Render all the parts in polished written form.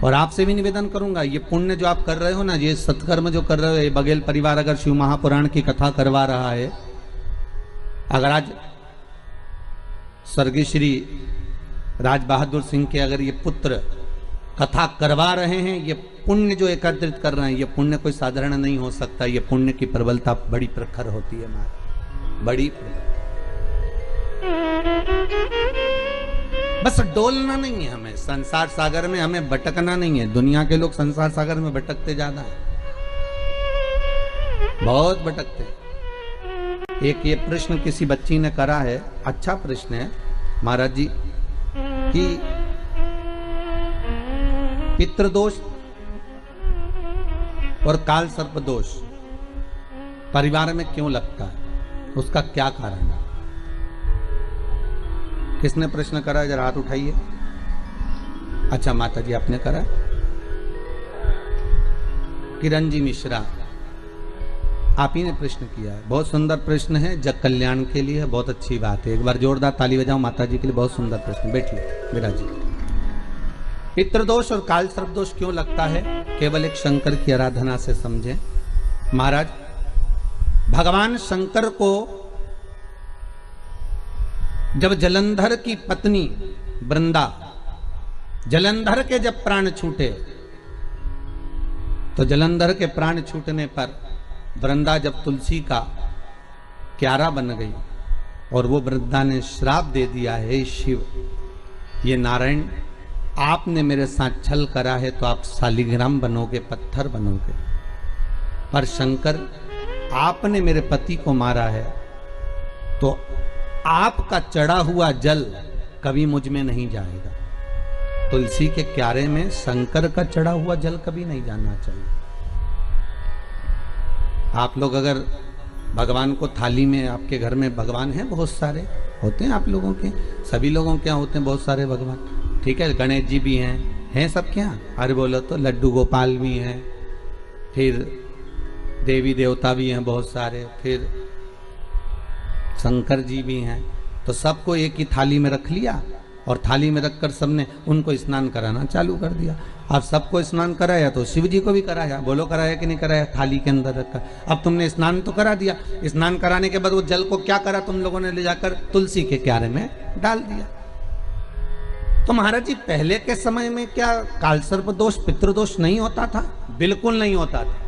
और आपसे भी निवेदन करूंगा, ये पुण्य जो आप कर रहे हो ना, ये सत्कर्म जो कर रहे हो, ये बघेल परिवार अगर शिव महापुराण की कथा करवा रहा है, अगर आज स्वर्गीय श्री राज बहादुर सिंह के अगर ये पुत्र कथा करवा रहे हैं, ये पुण्य जो एकत्रित कर रहे हैं, ये पुण्य कोई साधारण नहीं हो सकता। ये पुण्य की प्रबलता बड़ी प्रखर होती है महाराज, बड़ी। बस डोलना नहीं है हमें संसार सागर में, हमें भटकना नहीं है। दुनिया के लोग संसार सागर में भटकते ज्यादा है, बहुत भटकते। एक ये प्रश्न किसी बच्ची ने करा है, अच्छा प्रश्न है महाराज जी, कि पितृदोष और काल सर्प दोष परिवार में क्यों लगता है, उसका क्या कारण है? किसने प्रश्न करा है, जरा हाथ उठाइए। अच्छा माता जी आपने करा। किरण जी मिश्रा आप ही ने प्रश्न किया है, बहुत सुंदर प्रश्न है, जग कल्याण के लिए बहुत अच्छी बात है। एक बार जोरदार ताली बजाओ माता जी के लिए, बहुत सुंदर प्रश्न। बैठिए विराजिए। पितृदोष और काल सर्प दोष क्यों लगता है, केवल एक शंकर की आराधना से समझें। महाराज भगवान शंकर को जब जलंधर की पत्नी वृंदा, जलंधर के जब प्राण छूटे, तो जलंधर के प्राण छूटने पर वृंदा जब तुलसी का क्यारा बन गई और वो वृंदा ने श्राप दे दिया, हे शिव, ये नारायण आपने मेरे साथ छल करा है तो आप शालिग्राम बनोगे, पत्थर बनोगे, पर शंकर आपने मेरे पति को मारा है तो आपका चढ़ा हुआ जल कभी मुझ में नहीं जाएगा। तुलसी के क्यारे में शंकर का चढ़ा हुआ जल कभी नहीं जाना चाहिए। आप लोग अगर भगवान को थाली में, आपके घर में भगवान हैं बहुत सारे होते हैं, आप लोगों के सभी लोगों के यहाँ होते हैं बहुत सारे भगवान, ठीक है, गणेश जी भी हैं सब क्या, अरे बोलो तो लड्डू गोपाल भी हैं, फिर देवी देवता भी हैं बहुत सारे, फिर शंकर जी भी हैं, तो सबको एक ही थाली में रख लिया और थाली में रखकर सबने उनको स्नान कराना चालू कर दिया। अब सबको स्नान कराया तो शिव जी को भी कराया, बोलो कराया कि नहीं कराया, थाली के अंदर रखकर। अब तुमने स्नान तो करा दिया, स्नान कराने के बाद वो जल को क्या करा तुम लोगों ने, ले जाकर तुलसी के क्यारे में डाल दिया। तो महाराज जी पहले के समय में क्या कालसर्प दोष पितृदोष नहीं होता था? बिल्कुल नहीं होता था।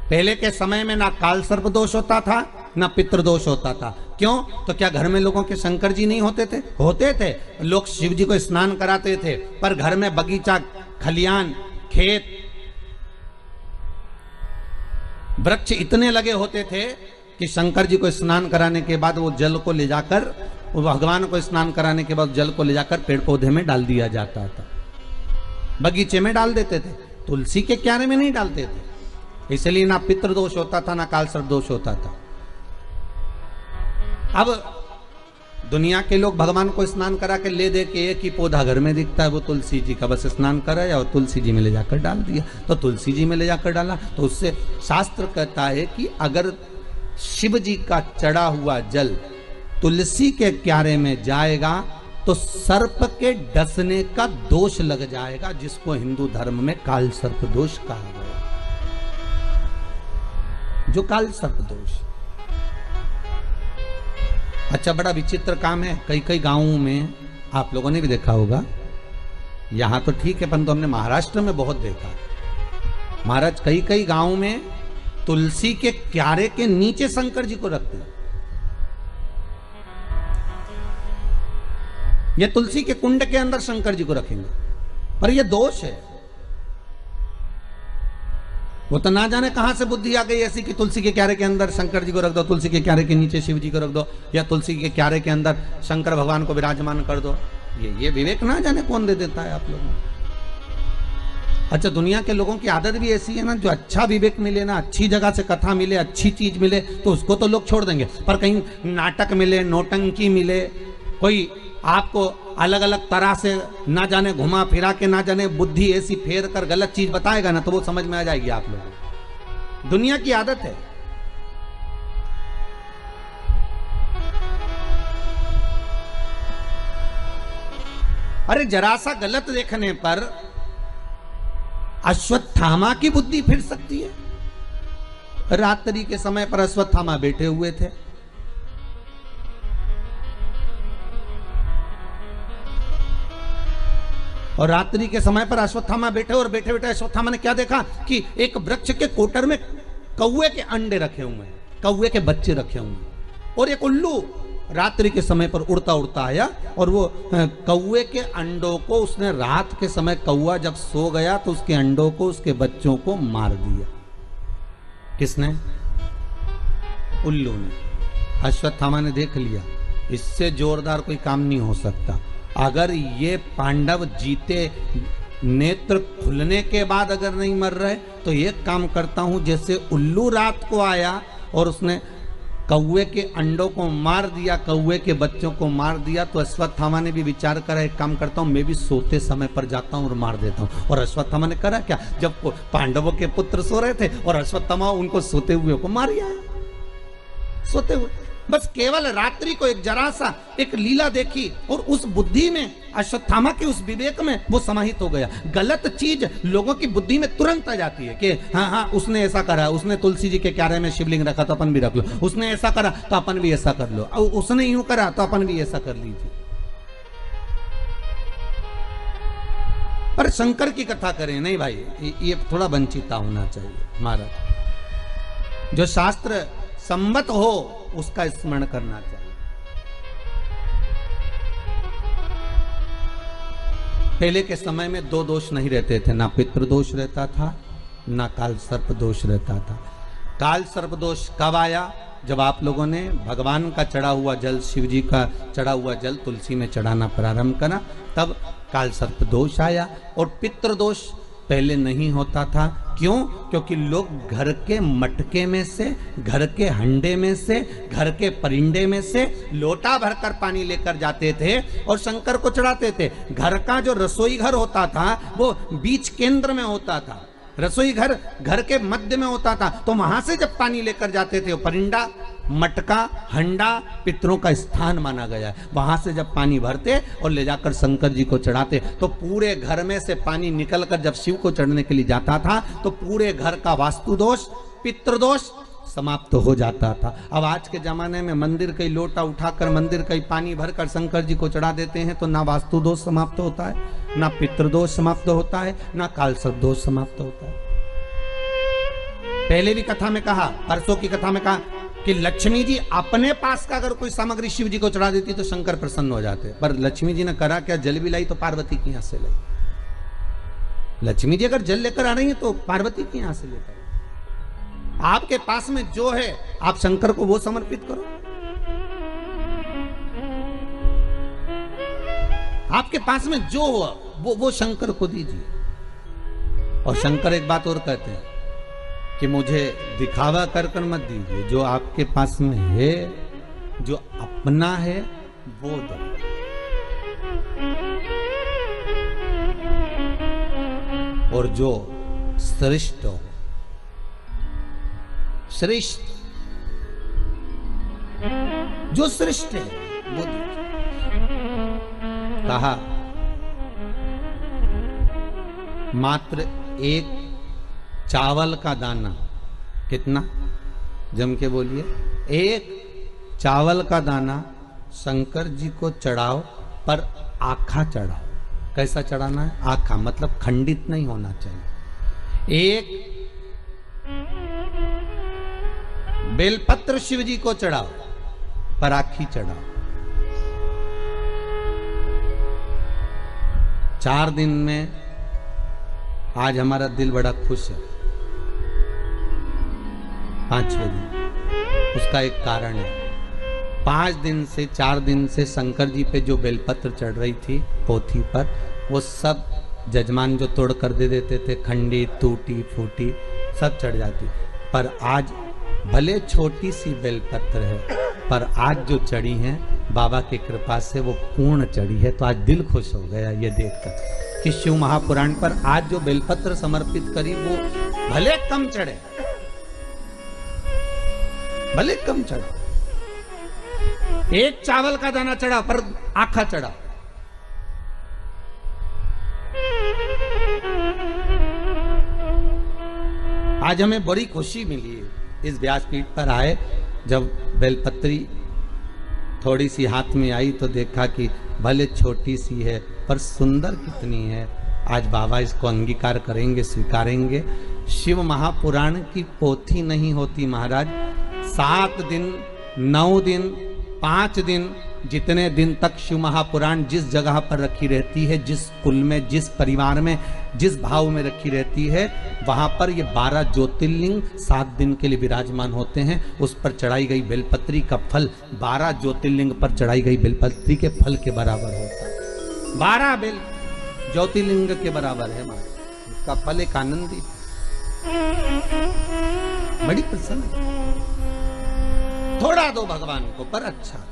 पहले के समय में ना कालसर्प दोष होता था ना पितृदोष होता था। क्यों? तो क्या घर में लोगों के शंकर जी नहीं होते थे? होते थे। लोग शिव जी को स्नान कराते थे, पर घर में बगीचा, खलियान, खेत, वृक्ष इतने लगे होते थे कि शंकर जी को स्नान कराने के बाद वो जल को ले जाकर, भगवान को स्नान कराने के बाद जल को ले जाकर पेड़ पौधे में डाल दिया जाता था, बगीचे में डाल देते थे, तुलसी के क्यारे में नहीं डालते थे। इसलिए ना पितृदोष होता था ना कालसर्प दोष होता था। अब दुनिया के लोग भगवान को स्नान करा के ले दे के एक ही पौधा घर में दिखता है, वो तुलसी जी का, बस स्नान कराया और तुलसी जी में ले जाकर डाल दिया। तो तुलसी जी में ले जाकर डाला तो उससे शास्त्र कहता है कि अगर शिव जी का चढ़ा हुआ जल तुलसी के क्यारे में जाएगा तो सर्प के डसने का दोष लग जाएगा, जिसको हिंदू धर्म में काल सर्प दोष कहा गया। जो काल सर्प दोष, अच्छा बड़ा विचित्र काम है। कई कई गांवों में आप लोगों ने भी देखा होगा, यहां तो ठीक है परंतु हमने महाराष्ट्र में बहुत देखा। महाराज कई कई गांवों में तुलसी के क्यारे के नीचे शंकर जी को रखते हैं। ये तुलसी के कुंड के अंदर शंकर जी को रखेंगे, पर यह दोष है। वो तो ना जाने कहां से बुद्धि आ गई ऐसी कि तुलसी के क्यारे के अंदर शंकर जी को रख दो, तुलसी के क्यारे के नीचे शिव जी को रख दो, या तुलसी के क्यारे के अंदर शंकर भगवान को विराजमान कर दो। ये विवेक ना जाने कौन दे देता है आप लोगों को। अच्छा दुनिया के लोगों की आदत भी ऐसी है ना, जो अच्छा विवेक मिले ना, अच्छी जगह से कथा मिले, अच्छी चीज मिले तो उसको तो लोग छोड़ देंगे, पर कहीं नाटक मिले, नौटंकी मिले, कोई आपको अलग अलग तरह से ना जाने घुमा फिरा के, ना जाने बुद्धि ऐसी फेर कर गलत चीज बताएगा ना, तो वो समझ में आ जाएगी आप लोगों को। दुनिया की आदत है। अरे जरा सा गलत देखने पर अश्वत्थामा की बुद्धि फिर सकती है? रात्रि के समय पर अश्वत्थामा बैठे हुए थे, और रात्रि के समय पर अश्वत्थामा बैठे, और बैठे बैठे अश्वत्थामा ने क्या देखा कि एक वृक्ष के कोटर में कौवे के अंडे रखे हुए हैं, कौवे के बच्चे रखे हुए हैं, और एक उल्लू रात्रि के समय पर उड़ता उड़ता आया और वो कौवे के अंडों को उसने, रात के समय कौवा जब सो गया तो उसके अंडों को, उसके बच्चों को मार दिया। किसने? उल्लू ने। अश्वत्थामा ने देख लिया इससे जोरदार कोई काम नहीं हो सकता, अगर ये पांडव जीते, नेत्र खुलने के बाद अगर नहीं मर रहे तो एक काम करता हूं, जैसे उल्लू रात को आया और उसने कौवे के अंडों को मार दिया, कौवे के बच्चों को मार दिया, तो अश्वत्थामा ने भी विचार करा एक काम करता हूं, मैं भी सोते समय पर जाता हूं और मार देता हूं। और अश्वत्थामा ने करा क्या, जब पांडवों के पुत्र सो रहे थे और अश्वत्थामा उनको सोते हुए को मार आया, सोते हुए। बस केवल रात्रि को एक जरा सा एक लीला देखी और उस बुद्धि में, अश्वत्थामा के उस विवेक में वो समाहित हो गया। गलत चीज लोगों की बुद्धि में तुरंत आ जाती है कि हाँ हाँ उसने ऐसा करा, उसने तुलसी जी के क्यारे में शिवलिंग रखा तो अपन भी रख लो, उसने ऐसा करा तो अपन भी ऐसा कर लो, उसने यूं करा तो अपन भी ऐसा कर लीजिए। पर शंकर की कथा करें नहीं भाई, ये थोड़ा वंचिता होना चाहिए महाराज, जो शास्त्र सम्मत हो उसका स्मरण करना चाहिए। पहले के समय में दो दोष नहीं रहते थे, ना पितृदोष रहता था, ना काल सर्प दोष रहता था। काल सर्प दोष कब आया? जब आप लोगों ने भगवान का चढ़ा हुआ जल, शिव जी का चढ़ा हुआ जल तुलसी में चढ़ाना प्रारंभ करा, तब काल सर्प दोष आया। और पितृदोष पहले नहीं होता था, क्यों? क्योंकि लोग घर के मटके में से, घर के हंडे में से, घर के परिंडे में से लोटा भरकर पानी लेकर जाते थे और शंकर को चढ़ाते थे। घर का जो रसोई घर होता था वो बीच केंद्र में होता था, रसोई घर घर के मध्य में होता था, तो वहां से जब पानी लेकर जाते थे, परिंडा, मटका, हंडा पितरों का स्थान माना गया है। वहां से जब पानी भरते और ले जाकर शंकर जी को चढ़ाते तो पूरे घर में से पानी निकलकर जब शिव को चढ़ने के लिए जाता था तो पूरे घर का वास्तु दोष, पितृदोष समाप्त हो जाता था। अब आज के जमाने में मंदिर कई लोटा उठाकर, मंदिर कई पानी भरकर शंकर जी को चढ़ा देते हैं, तो ना वास्तु दोष समाप्त होता है, ना पितृदोष समाप्त होता है, ना काल सर्प दोष समाप्त होता है। पहले भी कथा में कहा, परसों की कथा में कहा कि लक्ष्मी जी अपने पास का अगर कोई सामग्री शिव जी को चढ़ा देती तो शंकर प्रसन्न हो जाते, पर लक्ष्मी जी ने करा क्या, जल भी लाई तो पार्वती की यहां से लाई। लक्ष्मी जी अगर जल लेकर आ रही है तो पार्वती की यहां से लेकर, आपके पास में जो है आप शंकर को वो समर्पित करो, आपके पास में जो हुआ वो शंकर को दीजिए। और शंकर एक बात और कहते हैं कि मुझे दिखावा कर कर मत दीजिए, जो आपके पास में है, जो अपना है वो दो। और जो श्रेष्ठ हो, श्रेष्ठ, जो श्रेष्ठ है वो दीजिए। कहा मात्र एक चावल का दाना, कितना? जम के बोलिए, एक चावल का दाना शंकर जी को चढ़ाओ, पर आखा चढ़ाओ। कैसा चढ़ाना है? आखा, मतलब खंडित नहीं होना चाहिए। एक बेलपत्र शिव जी को चढ़ाओ, पर आखी चढ़ाओ। 4 दिन में, आज हमारा दिल बड़ा खुश है, 5वें दिन, उसका एक कारण है। 5 दिन से, 4 दिन से शंकर जी पे जो बेलपत्र चढ़ रही थी पोथी पर, वो सब जजमान जो तोड़ कर दे देते थे, खंडी, टूटी फूटी सब चढ़ जाती, पर आज भले छोटी सी बेलपत्र है, पर आज जो चढ़ी हैं बाबा की कृपा से वो पूर्ण चढ़ी है। तो आज दिल खुश हो गया ये देखकर कि शिव महापुराण पर आज जो बेलपत्र समर्पित करी वो भले कम चढ़े, भले कम चढ़ा, एक चावल का दाना चढ़ा पर आखा चढ़ा। आज हमें बड़ी खुशी मिली है इस व्यासपीठ पर आए, जब बेलपत्री थोड़ी सी हाथ में आई तो देखा कि भले छोटी सी है पर सुंदर कितनी है। आज बाबा इसको अंगीकार करेंगे, स्वीकारेंगे। शिव महापुराण की पोथी नहीं होती महाराज, 7 दिन 9 दिन 5 दिन जितने दिन तक शिव महापुराण जिस जगह पर रखी रहती है, जिस कुल में, जिस परिवार में, जिस भाव में रखी रहती है, वहां पर ये 12 ज्योतिर्लिंग 7 दिन के लिए विराजमान होते हैं। उस पर चढ़ाई गई बेलपत्री का फल 12 ज्योतिर्लिंग पर चढ़ाई गई बेलपत्री के फल के बराबर होता है। 12 बेल ज्योतिर्लिंग के बराबर है महाराज, उसका फल एक आनंदी, बड़ी प्रसन्न। थोड़ा दो भगवान को पर अच्छा।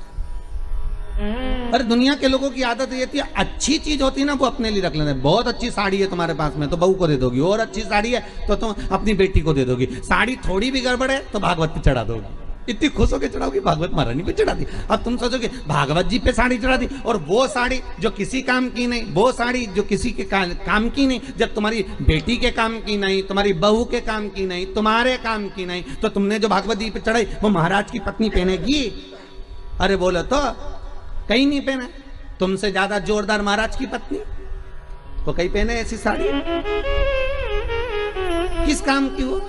पर दुनिया के लोगों की आदत ये थी, अच्छी चीज होती ना वो अपने लिए रख लेते। बहुत अच्छी साड़ी है तुम्हारे पास में तो बहू को दे दोगी, और अच्छी साड़ी है तो तुम अपनी बेटी को दे दोगी। साड़ी थोड़ी भी गड़बड़ है तो भागवत पे चढ़ा दोगी, इतनी खुश होकर चढ़ाओगी, भागवत महारानी पे चढ़ा दी। अब तुम सोचोगे भागवत जी पे साड़ी चढ़ा दी, और वो साड़ी जो किसी काम की नहीं, वो साड़ी जो किसी के काम की नहीं, जब तुम्हारी बेटी के काम की नहीं, तुम्हारी बहू के काम की नहीं, तुम्हारे काम की नहीं, तो तुमने जो भागवत जी पे चढ़ाई वो महाराज की पत्नी पहनेगी? अरे बोलो तो कहीं नहीं पहने। तुमसे ज्यादा जोरदार महाराज की पत्नी तो कहीं पहने ऐसी साड़ी? किस काम की वो?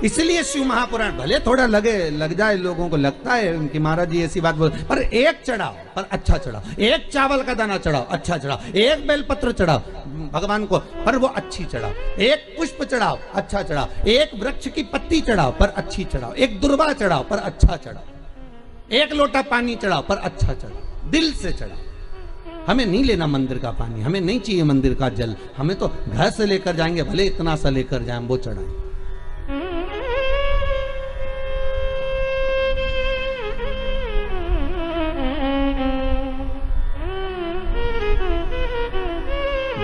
इसलिए शिव महापुराण भले थोड़ा लग जाए, लोगों को लगता है उनकी महाराज जी ऐसी बात बोल, पर एक चढ़ाओ पर अच्छा चढ़ाओ, एक चावल का दाना चढ़ाओ अच्छा चढ़ाओ, एक बेलपत्र चढ़ाओ भगवान को पर वो अच्छी चढ़ाओ, एक पुष्प चढ़ाओ अच्छा चढ़ाओ, एक वृक्ष की पत्ती चढ़ाओ पर अच्छी चढ़ाओ, एक दुर्वा चढ़ाओ पर अच्छा चढ़ाओ, एक लोटा पानी चढ़ाओ पर अच्छा चढ़ाओ, दिल से चढ़ाओ। हमें नहीं लेना मंदिर का पानी, हमें नहीं चाहिए मंदिर का जल, हमें तो घर से लेकर जाएंगे, भले इतना सा लेकर जाएं, वो चढ़ाएं।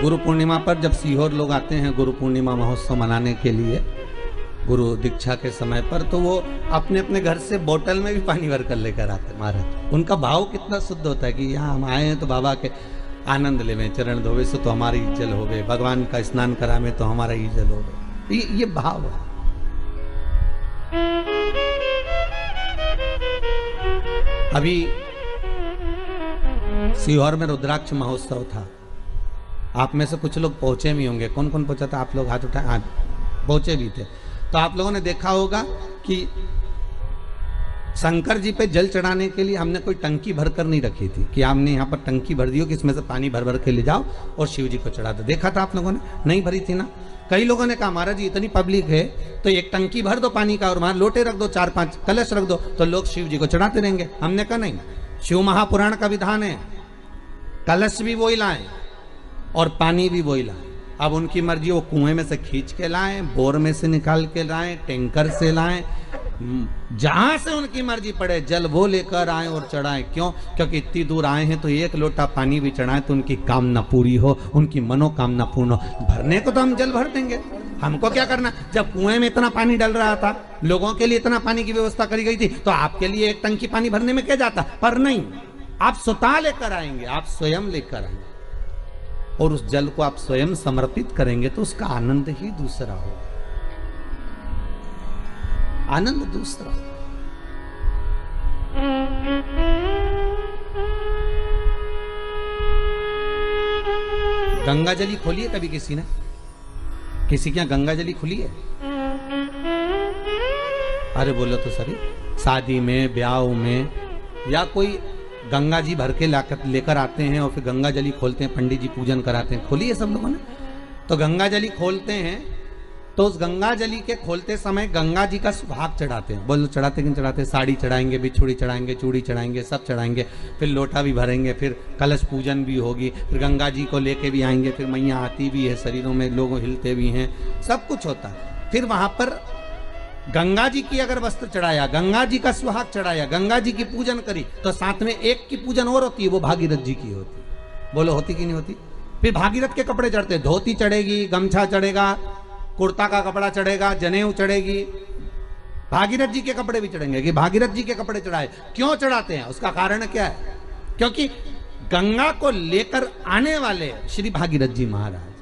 गुरु पूर्णिमा पर जब सीहोर लोग आते हैं गुरु पूर्णिमा महोत्सव मनाने के लिए, गुरु दीक्षा के समय पर, तो वो अपने अपने घर से बोतल में भी पानी भर कर लेकर आते महाराज। उनका भाव कितना शुद्ध होता है कि यहाँ हम आए हैं तो बाबा के आनंद लेवे, चरण धोवे से तो हमारी जल होवे, भगवान का स्नान करा में तो हमारा ही जल होवे, ये भाव है। अभी सीहोर में रुद्राक्ष महोत्सव था, आप में से कुछ लोग पहुंचे भी होंगे। कौन कौन पहुंचा था? आप लोग हाथ उठाए। हाँ, पहुंचे भी थे। तो आप लोगों ने देखा होगा कि शंकर जी पे जल चढ़ाने के लिए हमने कोई टंकी भरकर नहीं रखी थी कि हमने यहाँ पर टंकी भर दी हो कि इसमें से पानी भर भर के ले जाओ और शिव जी को चढ़ा दो। देखा था आप लोगों ने? नहीं भरी थी ना। कई लोगों ने कहा महाराज जी इतनी पब्लिक है तो एक टंकी भर दो पानी का और वहां लोटे रख दो, 4-5 कलश रख दो तो लोग शिव जी को चढ़ाते रहेंगे। हमने कहा नहीं, शिव महापुराण का विधान है कलश भी वही लाएं और पानी भी वही लाएं। अब उनकी मर्जी, वो कुएं में से खींच के लाएं, बोर में से निकाल के लाएं, टैंकर से लाएं, जहां से उनकी मर्जी पड़े जल वो लेकर आए और चढ़ाएं। क्यों? क्योंकि इतनी दूर आए हैं तो एक लोटा पानी भी चढ़ाएं तो उनकी कामना पूरी हो, उनकी मनोकामना पूर्ण हो। भरने को तो हम जल भर देंगे, हमको क्या करना। जब कुएं में इतना पानी डल रहा था, लोगों के लिए इतना पानी की व्यवस्था करी गई थी, तो आपके लिए एक टंकी पानी भरने में क्या जाता। पर नहीं, आप स्वतः लेकर आएंगे, आप स्वयं लेकर आएंगे और उस जल को आप स्वयं समर्पित करेंगे तो उसका आनंद ही दूसरा हो, आनंद दूसरा हो। गंगा जली खोली है कभी किसी ने? किसी के यहाँ गंगा जली खुली है? अरे बोलो तो सही। शादी में, ब्याह में या कोई गंगा जी भर के लेकर आते हैं और फिर गंगा जली खोलते हैं, पंडित जी पूजन कराते हैं। खोली है सब लोगों ने? तो गंगा जली खोलते हैं तो उस गंगा जली के खोलते समय गंगा जी का सुहाग चढ़ाते हैं। बोलो चढ़ाते कि नहीं चढ़ाते? साड़ी चढ़ाएंगे, बिछुड़ी चढ़ाएंगे, चूड़ी चढ़ाएंगे, सब चढ़ाएंगे, फिर लोटा भी भरेंगे, फिर कलश पूजन भी होगी, फिर गंगा जी को लेके भी आएंगे, फिर मैया आती भी है, शरीरों में लोग हिलते भी हैं, सब कुछ होता है। फिर वहां पर गंगा जी की अगर वस्त्र चढ़ाया, गंगा जी का सुहाग चढ़ाया, गंगा जी की पूजन करी, तो साथ में एक की पूजन और होती है, वो भागीरथ जी की होती है। बोलो होती कि नहीं होती? फिर भागीरथ के कपड़े चढ़ते, धोती चढ़ेगी, गमछा चढ़ेगा, कुर्ता का कपड़ा चढ़ेगा, जनेऊ चढ़ेगी, भागीरथ जी के कपड़े भी चढ़ेंगे कि भागीरथ जी के कपड़े चढ़ाए। क्यों चढ़ाते हैं? उसका कारण क्या है? क्योंकि गंगा को लेकर आने वाले श्री भागीरथ जी महाराज,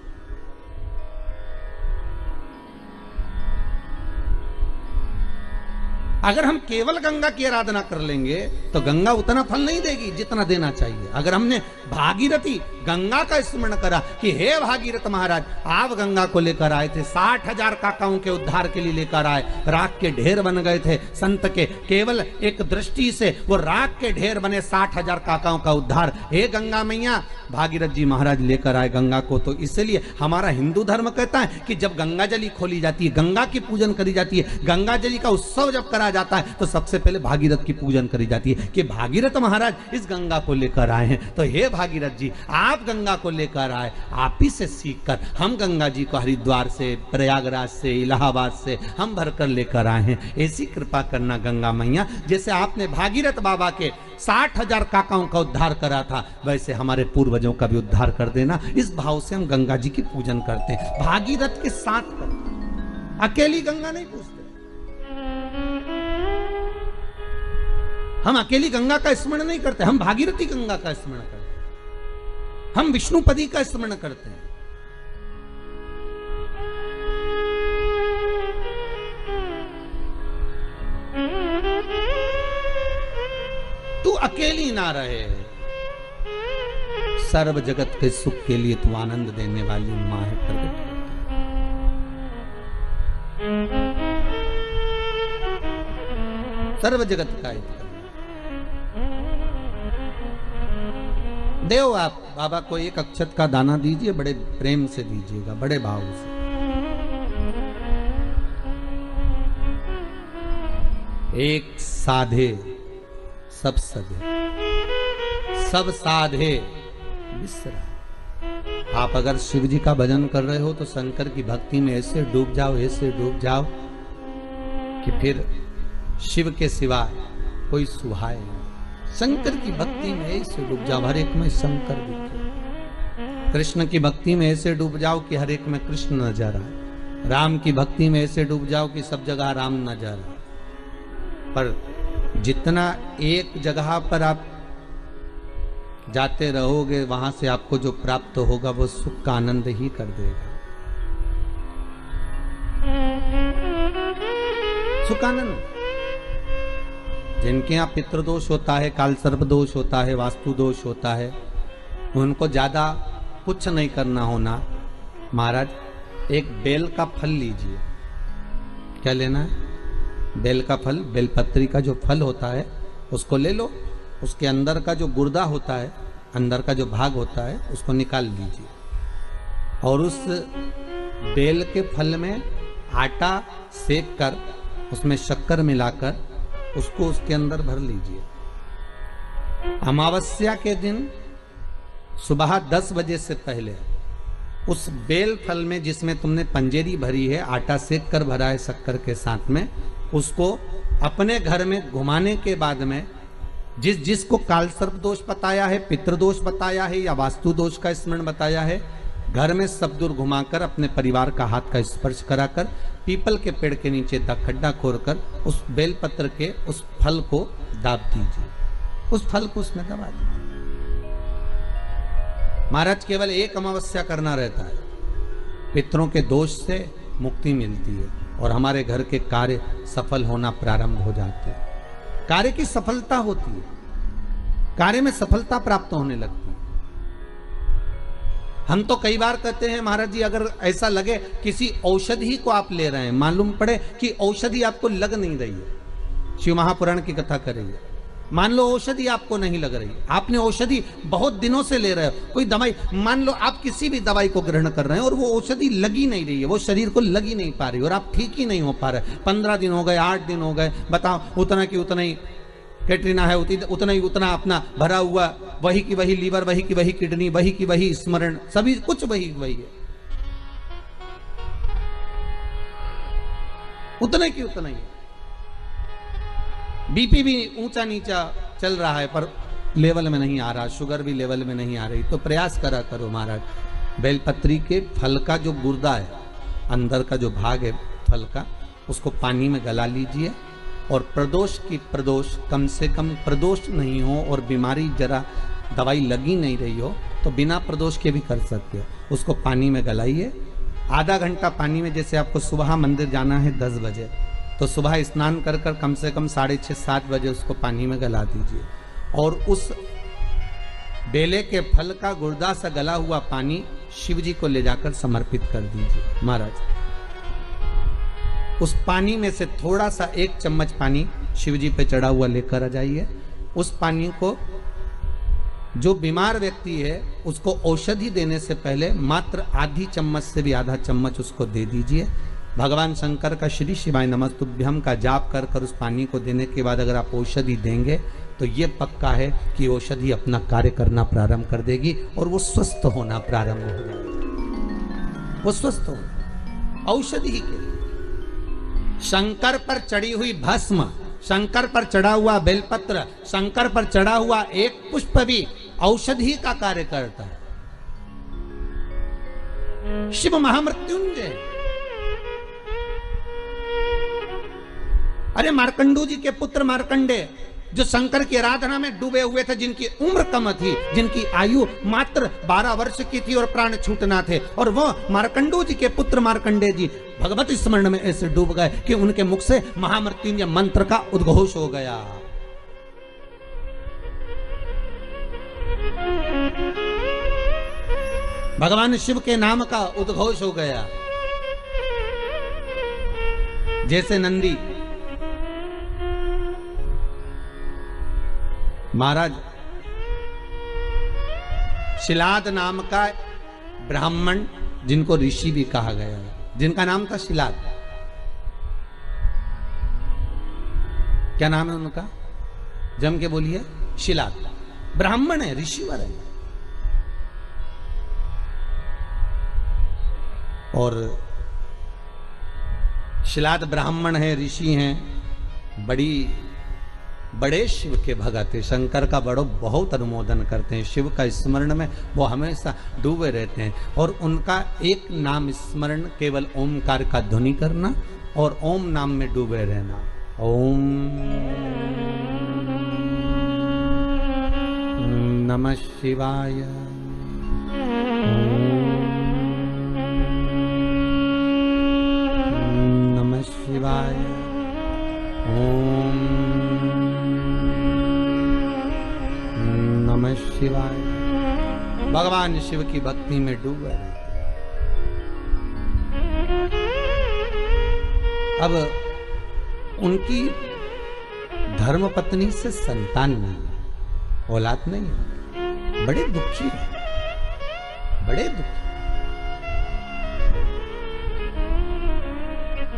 अगर हम केवल गंगा की आराधना कर लेंगे तो गंगा उतना फल नहीं देगी जितना देना चाहिए। अगर हमने भागीरथी गंगा का स्मरण करा कि हे भागीरथ महाराज, आप गंगा को लेकर आए थे, 60,000 काकाओं के उद्धार के लिए लेकर आए, राख के ढेर बन गए थे संत के, केवल एक दृष्टि से वो राख के ढेर बने, 60,000 काकाओं का उद्धार। हे गंगा मैया, भागीरथ जी महाराज लेकर आए गंगा को। तो इसलिए हमारा हिंदू धर्म कहता है कि जब गंगा जली खोली जाती है, गंगा की पूजन करी जाती है, गंगा जली का उत्सव जब करा जाता है, तो सबसे पहले भागीरथ की पूजन करी जाती है कि भागीरथ महाराज इस गंगा को लेकर आए हैं। तो हे भागीरथ जी, आप गंगा को लेकर आए, आप ही से सीखकर हम गंगा जी को हरिद्वार से, प्रयागराज से, इलाहाबाद से हम भरकर लेकर आए हैं। ऐसी कृपा करना गंगा मैया, जैसे आपने भागीरथ बाबा के 60,000 काकाओं का उद्धार करा था, वैसे हमारे पूर्वजों का भी उद्धार कर देना। इस भाव से हम गंगा जी की पूजन करते हैं, भागीरथ के साथ करते हैं, अकेली गंगा नहीं पूजते। हम अकेली गंगा का स्मरण नहीं करते, हम भागीरथी गंगा का स्मरण करते हैं, हम विष्णुपदी का स्मरण करते हैं। तू अकेली ना रहे, सर्व जगत के सुख के लिए तू आनंद देने वाली मां है, प्रकट सर्व जगत का हित। देव आप बाबा को एक अक्षत का दाना दीजिए, बड़े प्रेम से दीजिएगा, बड़े भाव से। एक साधे सब सधे, सब साधे विसरा। आप अगर शिव जी का भजन कर रहे हो तो शंकर की भक्ति में ऐसे डूब जाओ, ऐसे डूब जाओ कि फिर शिव के सिवा कोई सुहाए नहीं। शंकर की भक्ति में ऐसे डूब जाओ, हर एक में शंकर दिखे। कृष्ण की भक्ति में ऐसे डूब जाओ कि हर एक में कृष्ण नजर आए। राम की भक्ति में ऐसे डूब जाओ कि सब जगह राम नजर आए। पर जितना एक जगह पर आप जाते रहोगे, वहां से आपको जो प्राप्त होगा वो सुख का आनंद ही कर देगा। सुख आनंद। जिनके यहाँ पितृदोष होता है, काल सर्प दोष होता है, वास्तु दोष होता है, उनको ज्यादा कुछ नहीं करना होना। महाराज एक बेल का फल लीजिए। क्या लेना है? बेल का फल, बेलपत्री का जो फल होता है उसको ले लो। उसके अंदर का जो गुर्दा होता है, अंदर का जो भाग होता है, उसको निकाल लीजिए और उस बेल के फल में आटा सेक कर उसमें शक्कर मिलाकर उसको उसके अंदर भर लीजिए। अमावस्या के दिन सुबह 10 बजे से पहले उस बेल फल में, जिसमें तुमने पंजेरी भरी है, आटा सेक कर भरा है शक्कर के साथ में, उसको अपने घर में घुमाने के बाद में जिसको काल सर्प दोष बताया है, पितृदोष बताया है या वास्तु दोष का स्मरण बताया है, घर में सब दूर घुमाकर अपने परिवार का हाथ का स्पर्श कराकर पीपल के पेड़ के नीचे खड्डा खोदकर उस बेलपत्र के उस फल को दाब दीजिए। उस फल को उसमें दबा दीजिए। महाराज केवल एक अमावस्या करना रहता है, पितरों के दोष से मुक्ति मिलती है और हमारे घर के कार्य सफल होना प्रारंभ हो जाते हैं। कार्य की सफलता होती है, कार्य में सफलता प्राप्त होने लगती है। हम तो कई बार कहते हैं महाराज जी, अगर ऐसा लगे किसी औषधि को आप ले रहे हैं, मालूम पड़े कि औषधि आपको लग नहीं रही है, शिव महापुराण की कथा करेंगे, मान लो औषधि आपको नहीं लग रही, आपने औषधि बहुत दिनों से ले रहे हो, कोई दवाई, मान लो आप किसी भी दवाई को ग्रहण कर रहे हैं और वो औषधि लगी नहीं रही है, वो शरीर को लगी नहीं पा रही और आप ठीक ही नहीं हो पा रहे, 15 दिन हो गए, 8 दिन हो गए, बताओ, उतना की उतना ही कैटरीना है, उतना ही उतना अपना भरा हुआ, वही की वही लीवर, वही की वही किडनी, वही की वही स्मरण, सभी कुछ वही वही है, उतने की उतना ही। बीपी भी ऊंचा नीचा चल रहा है पर लेवल में नहीं आ रहा, शुगर भी लेवल में नहीं आ रही, तो प्रयास करा करो महाराज, बेलपत्री के फल का जो गुर्दा है, अंदर का जो भाग है फल का, उसको पानी में गला लीजिए और प्रदोष की प्रदोष, कम से कम प्रदोष नहीं हो और बीमारी जरा दवाई लगी नहीं रही हो तो बिना प्रदोष के भी कर सकते हो, उसको पानी में गलाइए। आधा घंटा पानी में, जैसे आपको सुबह मंदिर जाना है 10 बजे, तो सुबह स्नान कर कर कम से कम 6:30-7 बजे उसको पानी में गला दीजिए और उस बेले के फल का गुर्दा सा गला हुआ पानी शिव जी को ले जाकर समर्पित कर दीजिए। महाराज उस पानी में से थोड़ा सा 1 चम्मच पानी शिव जी पे चढ़ा हुआ लेकर आ जाइए। उस पानी को जो बीमार व्यक्ति है उसको औषधि देने से पहले मात्र आधी चम्मच से भी आधा चम्मच उसको दे दीजिए। भगवान शंकर का श्री शिवाय नमस्तुभ्यम का जाप कर कर उस पानी को देने के बाद अगर आप औषधि देंगे तो ये पक्का है कि औषधि अपना कार्य करना प्रारंभ कर देगी और वो स्वस्थ होना प्रारंभ हो जाएगा। वो स्वस्थ होना औषधि के लिए शंकर पर चढ़ी हुई भस्म, शंकर पर चढ़ा हुआ बेलपत्र, शंकर पर चढ़ा हुआ एक पुष्प भी औषधि का कार्य करता है। शिव महामृत्युंजय। अरे मार्कंडू जी के पुत्र मार्कंडे जो शंकर की आराधना में डूबे हुए थे, जिनकी उम्र कम थी, जिनकी आयु मात्र 12 वर्ष की थी और प्राण छूटना थे, और वो मार्कंडू जी के पुत्र मार्कंडे जी भगवत स्मरण में ऐसे डूब गए कि उनके मुख से महामृत्युंजय मंत्र का उद्घोष हो गया। भगवान शिव के नाम का उद्घोष हो गया। जैसे नंदी महाराज, शिलाद नाम का ब्राह्मण जिनको ऋषि भी कहा गया है, जिनका नाम था शिलाद। क्या नाम है उनका? जम के बोलिए। शिलाद ब्राह्मण है, ऋषिवर है। और शिलाद ब्राह्मण है, ऋषि हैं, बड़े शिव के भगत है, शंकर का बहुत अनुमोदन करते हैं, शिव का स्मरण में वो हमेशा डूबे रहते हैं। और उनका एक नाम स्मरण केवल ओमकार का ध्वनि करना और ओम नाम में डूबे रहना। ओम नमः शिवाय, नमः शिवाय, ओम नमः शिवाय। भगवान शिव की भक्ति में डूबे रहते। अब उनकी धर्मपत्नी से संतान नहीं, औलाद नहीं है, बड़े दुखी है, बड़े दुखी।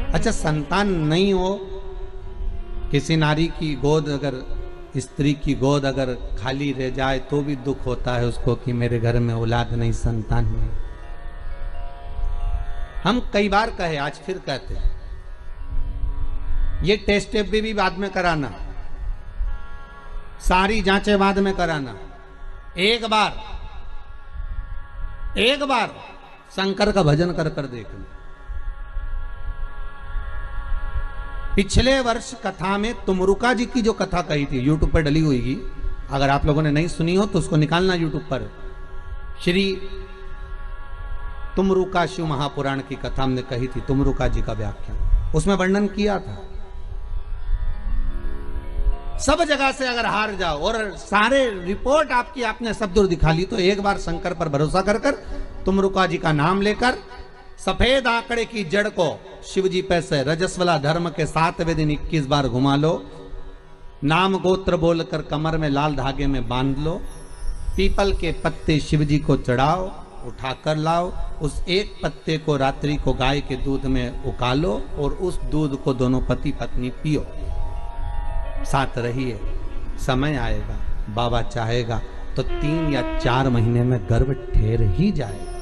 अच्छा, संतान नहीं हो, किसी नारी की गोद अगर, स्त्री की गोद अगर खाली रह जाए तो भी दुख होता है उसको कि मेरे घर में औलाद नहीं, संतान नहीं। हम कई बार कहे, आज फिर कहते हैं, ये टेस्ट भी बाद में कराना, सारी जांचें बाद में कराना। एक बार शंकर का भजन कर कर देखना। पिछले वर्ष कथा में तुमरुका जी की जो कथा कही थी, यूट्यूब पर डली हुई, अगर आप लोगों ने नहीं सुनी हो तो उसको निकालना यूट्यूब पर। श्री तुमरुका शिव महापुराण की कथा हमने कही थी, तुमरुका जी का व्याख्यान, उसमें वर्णन किया था। सब जगह से अगर हार जाओ और सारे रिपोर्ट आपकी आपने सब दूर दिखा ली, तो एक बार शंकर पर भरोसा कर कर तुमरुका जी का नाम लेकर सफेद आंकड़े की जड़ को शिव जी पे से रजस्वला धर्म के 7वें दिन 21 बार घुमा लो। नाम गोत्र बोलकर कमर में लाल धागे में बांध लो। पीपल के पत्ते शिव जी को चढ़ाओ, उठाकर लाओ। उस एक पत्ते को रात्रि को गाय के दूध में उकालो और उस दूध को दोनों पति पत्नी पियो। साथ रहिए, समय आएगा, बाबा चाहेगा तो 3 या 4 महीने में गर्भ ठहर ही जाएगा।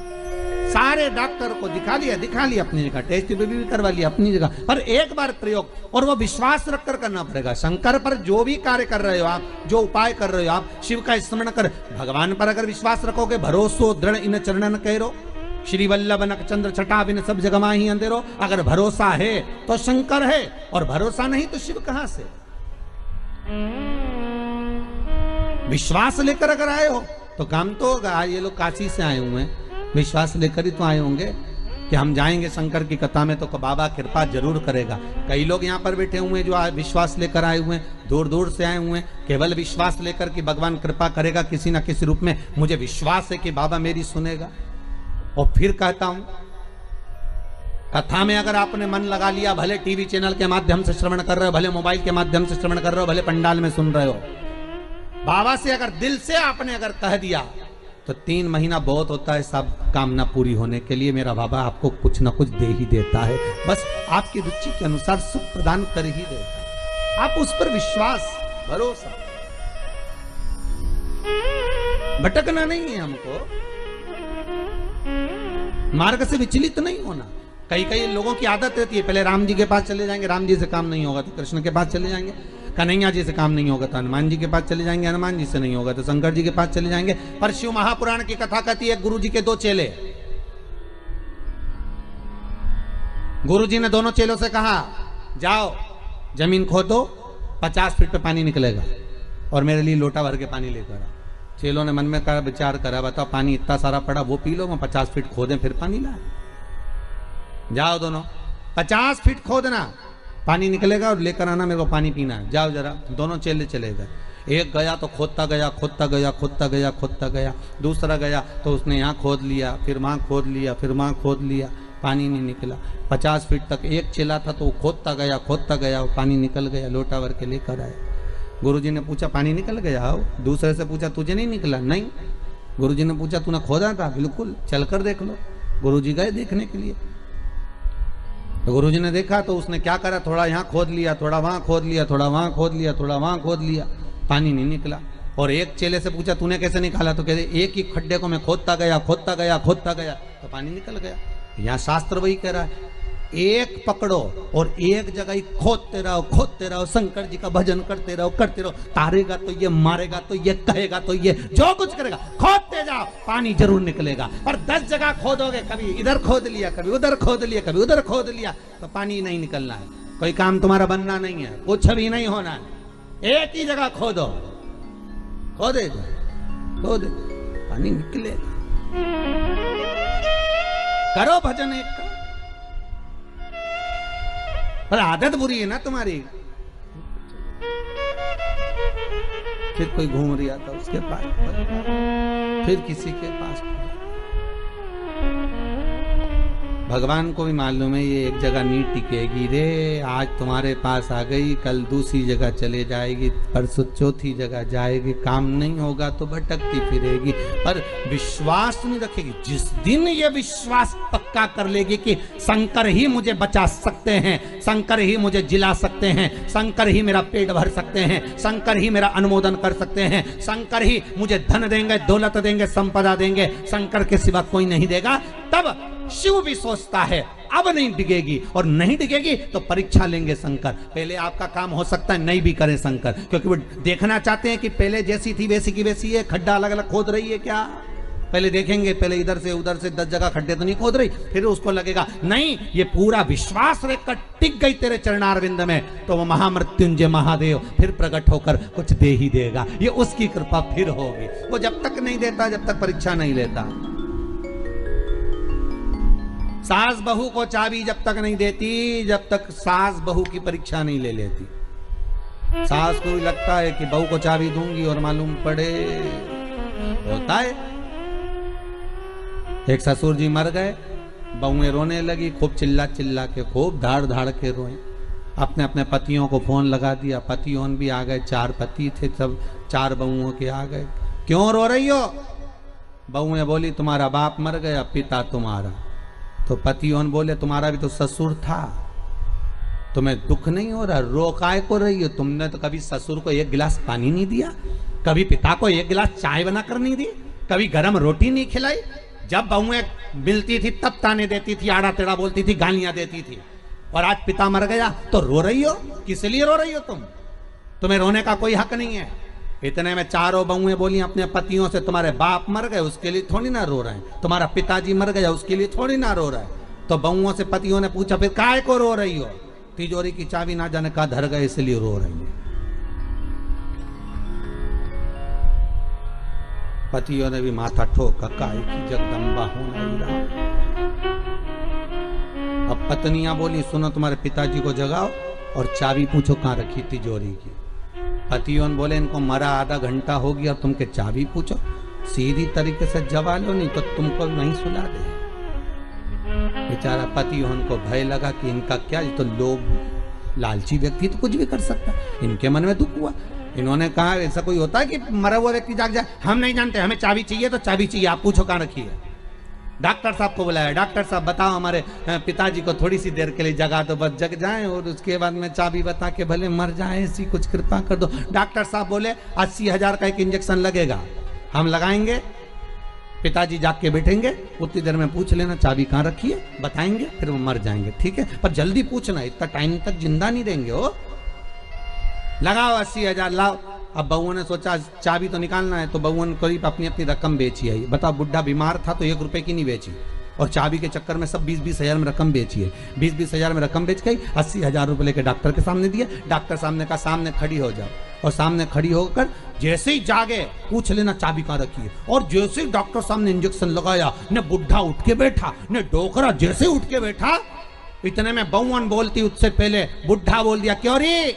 सारे डॉक्टर को दिखा लिया अपनी जगह, टेस्ट भी करवा लिया अपनी जगह, पर एक बार प्रयोग, और वो विश्वास रखकर करना पड़ेगा। शंकर पर जो भी कार्य कर रहे हो आप, जो उपाय कर रहे हो आप, शिव का स्मरण कर, भगवान पर अगर विश्वास रखोगे, भरोसो दृढ़ इन चरणन कहो, श्री वल्लभ नक चंद्र छटा बिन सब जगह माही अंधेरो। अगर भरोसा है तो शंकर है, और भरोसा नहीं तो शिव कहां से। विश्वास लेकर अगर आए हो तो काम तो होगा। ये लोग काशी से आए हुए हैं, विश्वास लेकर ही तो आए होंगे। कि हम जाएंगे शंकर की कथा में तो बाबा कृपा जरूर करेगा। कई लोग यहाँ पर बैठे हुए हैं जो विश्वास लेकर आए हुए हैं, दूर दूर से आए हुए हैं, केवल विश्वास लेकर कि भगवान कृपा करेगा किसी ना किसी रूप में। मुझे विश्वास है कि बाबा मेरी सुनेगा। और फिर कहता हूं, कथा में अगर आपने मन लगा लिया, भले टीवी चैनल के माध्यम से श्रवण कर रहे हो, भले मोबाइल के माध्यम से श्रवण कर रहे हो, भले पंडाल में सुन रहे हो, बाबा से अगर दिल से आपने अगर कह दिया तो 3 महीना बहुत होता है सब कामना पूरी होने के लिए। मेरा बाबा आपको कुछ ना कुछ दे ही देता है, बस आपकी रुचि के अनुसार सुख प्रदान कर ही देता है। आप उस पर विश्वास, भरोसा, भटकना नहीं है हमको, मार्ग से विचलित नहीं होना। कई लोगों की आदत रहती है, पहले राम जी के पास चले जाएंगे, राम जी से काम नहीं होगा तो कृष्ण के पास चले जाएंगे, कन्हैया जी से काम नहीं होगा तो हनुमान जी के पास चले जाएंगे, हनुमान जी से नहीं होगा तो शंकर जी के पास चले जाएंगे। पर शिव महापुराण की कथा कहती है, गुरु जी के 2 चेले, गुरु जी ने दोनों चेलों से कहा, जाओ जमीन खोदो, 50 फीट पे पानी निकलेगा और मेरे लिए लोटा भर के पानी लेकर आओ। चेलों ने मन में कहा, विचार करा, बताओ पानी इतना सारा पड़ा, वो पी लो, मैं 50 फीट खोदें फिर पानी लाए। जाओ दोनों, 50 फीट खोदना, पानी निकलेगा और लेकर आना, मेरे को पानी पीना है, जाओ जरा। दोनों चेले चले गए। एक गया तो खोदता गया, खोदता गया, खोदता गया, खोदता गया। दूसरा गया तो उसने यहाँ खोद लिया, फिर वहाँ खोद लिया, फिर वहाँ खोद लिया, पानी नहीं निकला। 50 फीट तक एक चेला था तो वो खोदता गया और पानी निकल गया, लोटा भर के लेकर आया। गुरुजी ने पूछा, पानी निकल गया? हो। दूसरे से पूछा, तुझे नहीं निकला? नहीं। गुरुजी ने पूछा, तूने खोदा था? बिल्कुल, चलकर देख लो। गुरुजी गए देखने के लिए, तो गुरुजी ने देखा तो उसने क्या करा, थोड़ा यहाँ खोद लिया, थोड़ा वहाँ खोद लिया, थोड़ा वहाँ खोद लिया, थोड़ा वहाँ खोद लिया, पानी नहीं निकला। और एक चेले से पूछा, तूने कैसे निकाला? तो कहते, एक ही खड्डे को मैं खोदता गया, खोदता गया, खोदता गया तो पानी निकल गया। यहाँ शास्त्र वही कह रहा है, एक पकड़ो और एक जगह ही खोदते रहो, शंकर जी का भजन करते रहो। तारेगा तो ये, मारेगा तो ये, कहेगा तो ये, जो कुछ करेगा खोदते जाओ, पानी जरूर निकलेगा। और 10 जगह खोदोगे, कभी इधर खोद लिया, कभी उधर खोद लिया, कभी उधर खोद लिया, तो पानी नहीं निकलना है। कोई काम तुम्हारा बनना नहीं है, कुछ भी नहीं होना है। एक ही जगह खोदो, खोदे पानी निकलेगा। करो भजन एक का, पर आदत बुरी है ना तुम्हारी। फिर कोई घूम रहा था उसके पास, फिर किसी के पास। भगवान को भी मालूम है ये एक जगह नहीं टिकेगी रे। आज तुम्हारे पास आ गई, कल दूसरी जगह चले जाएगी, परसों चौथी जगह जाएगी, काम नहीं होगा तो भटकती फिरेगी, पर विश्वास नहीं रखेगी। जिस दिन ये विश्वास पक्का कर लेगी कि शंकर ही मुझे बचा सकते हैं, शंकर ही मुझे जिला सकते हैं, शंकर ही मेरा पेट भर सकते हैं, शंकर ही मेरा अनुमोदन कर सकते हैं, शंकर ही मुझे धन देंगे, दौलत देंगे, संपदा देंगे, शंकर के सिवा कोई नहीं देगा, तब शिव भी सोचता है अब नहीं डिगेगी। और नहीं डिगेगी तो परीक्षा लेंगे शंकर। पहले आपका काम हो सकता है नहीं भी करें शंकर, क्योंकि वो देखना चाहते हैं कि पहले जैसी थी वैसी की वैसी है, खड्डा अलग अलग खोद रही है क्या। पहले देखेंगे, पहले इधर से उधर से 10 जगह खड्डे तो नहीं खोद रही, फिर उसको लगेगा नहीं ये पूरा विश्वास रखकर टिक गई तेरे चरणारविंद में, तो वो महामृत्युंजय महादेव फिर प्रकट होकर कुछ दे ही देगा। ये उसकी कृपा फिर होगी। वो जब तक नहीं देता, जब तक परीक्षा नहीं लेता। सास बहू को चाबी जब तक नहीं देती, जब तक सास बहू की परीक्षा नहीं ले लेती। सास को भी लगता है कि बहू को चाबी दूंगी और मालूम पड़े होता है। एक ससुर जी मर गए, बहुएं रोने लगी, खूब चिल्ला चिल्ला के, खूब धाड़ धाड़ के रोए। अपने अपने पतियों को फोन लगा दिया, पतियों भी आ गए, 4 पति थे, सब 4 बहुओं के आ गए। क्यों रो रही हो? बहुएं बोली तुम्हारा बाप मर गया, पिता तुम्हारा। तो पतियों बोले तुम्हारा भी तो ससुर था, तुम्हें दुख नहीं हो रहा, रो काय को रही हो? तुमने तो कभी ससुर को 1 गिलास पानी नहीं दिया, कभी पिता को 1 गिलास चाय बनाकर नहीं दी, कभी गरम रोटी नहीं खिलाई। जब बहुएं मिलती थी तब ताने देती थी, आड़ा टेढ़ा बोलती थी, गालियां देती थी। और आज पिता मर गया तो रो रही हो? किस लिए रो रही हो तुम? तुम्हें रोने का कोई हक नहीं है। इतने में 4 बहुएं बोली अपने पतियों से, तुम्हारे बाप मर गए उसके लिए थोड़ी ना रो रहे हैं, तुम्हारा पिताजी मर गया उसके लिए थोड़ी ना रो रहे हैं। तो बहुओं से पतियों ने पूछा, फिर काय को रो रही हो? तिजोरी की चाबी ना जाने का धर गए इसलिए रो रही है। पतियों ने भी माथा ठोका, काय की जगदम्बा होना। पत्नियां बोली सुनो तुम्हारे पिताजी को जगाओ और चाबी पूछो कहाँ रखी तिजोरी की। पतियों बोले इनको मरा आधा घंटा हो गया और तुमके चाबी पूछो, सीधी तरीके से जवा लो नहीं तो तुमको नहीं सुला दे। बेचारा पतियों को भय लगा कि इनका क्या, ये तो लोभ लालची व्यक्ति तो कुछ भी कर सकता। इनके मन में दुख हुआ। इन्होंने कहा ऐसा कोई होता है कि मरा हुआ व्यक्ति जाग जाए? हम नहीं जानते, हमें चाबी चाहिए तो चाबी चाहिए, आप पूछो कहाँ रखी है। डॉक्टर साहब को बुलाया, डॉक्टर साहब बताओ हमारे पिताजी को थोड़ी सी देर के लिए जगा दो, बस जग जाएं और उसके बाद में चाबी बता के भले मर जाएं, ऐसी कुछ कृपा कर दो। डॉक्टर साहब बोले 80,000 का एक इंजेक्शन लगेगा, हम लगाएंगे, पिताजी जाग के बैठेंगे, उतनी देर में पूछ लेना चाबी कहाँ रखी है, बताएंगे, फिर वो मर जाएंगे, ठीक है? पर जल्दी पूछना, इतना टाइम तक जिंदा नहीं देंगे हो। लगाओ 80,000 लाओ। अब बउओं ने सोचा चाबी तो निकालना है, तो बउओं ने करीब अपनी अपनी रकम बेची है। बताओ, बुढ़ा बीमार था तो 1 रुपए की नहीं बेची, और चाबी के चक्कर में सब 20-20 हजार में रकम बेची है। 20-20 हजार में रकम बेच गई, 80,000 रुपए लेके डॉक्टर के सामने दिया। डॉक्टर सामने का सामने खड़ी हो जाओ, और सामने खड़ी होकर जैसे ही जागे पूछ लेना चाबी कहाँ रखी है। और जैसे ही डॉक्टर सामने इंजेक्शन लगाया, न बुढ़ा उठ के बैठा, न डोकरा जैसे उठ के बैठा, इतने में बउवन बोलती उससे पहले बुढ़ा बोल दिया, क्यों रे,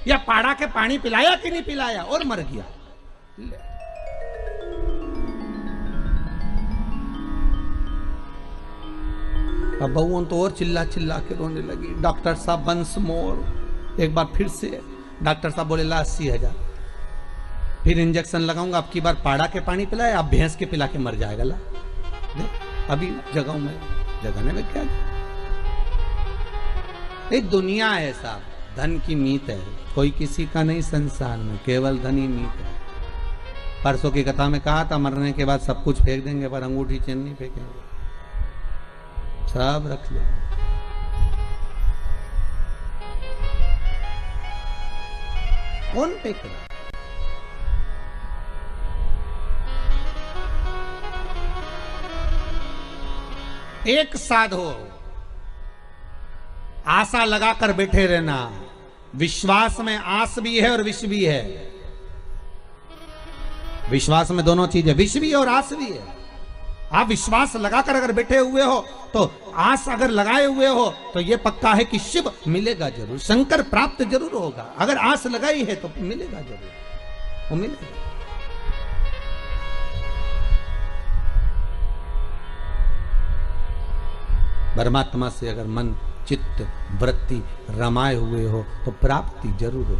या पाड़ा के पानी पिलाया कि नहीं पिलाया, और मर गया। अब बउवन तो और चिल्ला चिल्ला के रोने लगी। डॉक्टर साहब वंस मोर, एक बार फिर से डॉक्टर साहब बोले ला 80,000, फिर इंजेक्शन लगाऊंगा, अब की बार पाड़ा के पानी पिलाए, अब भैंस के पिला के मर जाएगा। ला अभी जगाऊं मैं, जगाने में क्या, ये दुनिया है साहब, धन की मीत है, कोई किसी का नहीं संसार में, केवल धन ही मीत है। परसों की कथा में कहा था मरने के बाद सब कुछ फेंक देंगे पर अंगूठी चेन नहीं फेंकेंगे, सब रख लो। कौन फेंक रहा? एक साधो आशा लगाकर बैठे रहना। विश्वास में आस भी है और विष भी है। विश्वास में दोनों चीजें, विष भी है और आस भी है। आप विश्वास लगाकर अगर बैठे हुए हो तो आस अगर लगाए हुए हो तो यह पक्का है कि शिव मिलेगा जरूर, शंकर प्राप्त जरूर होगा। अगर आस लगाई है तो मिलेगा जरूर, वो मिलेगा। परमात्मा से अगर मन चित्त वृत्ति रमाए हुए हो तो प्राप्ति जरूर हो।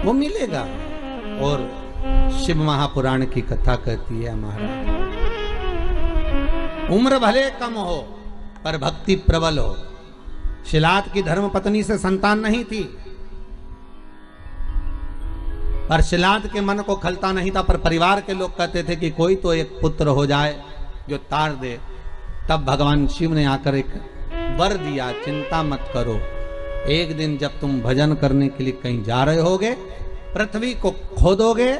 वो मिलेगा। और शिव महापुराण की कथा कहती है महाराज, उम्र भले कम हो पर भक्ति प्रबल हो। शिलाद की धर्म पत्नी से संतान नहीं थी, पर शिलाद के मन को खलता नहीं था, पर परिवार के लोग कहते थे कि कोई तो एक पुत्र हो जाए जो तार दे। तब भगवान शिव ने आकर एक वर दिया, चिंता मत करो, एक दिन जब तुम भजन करने के लिए कहीं जा रहे होगे, पृथ्वी को खोदोगे,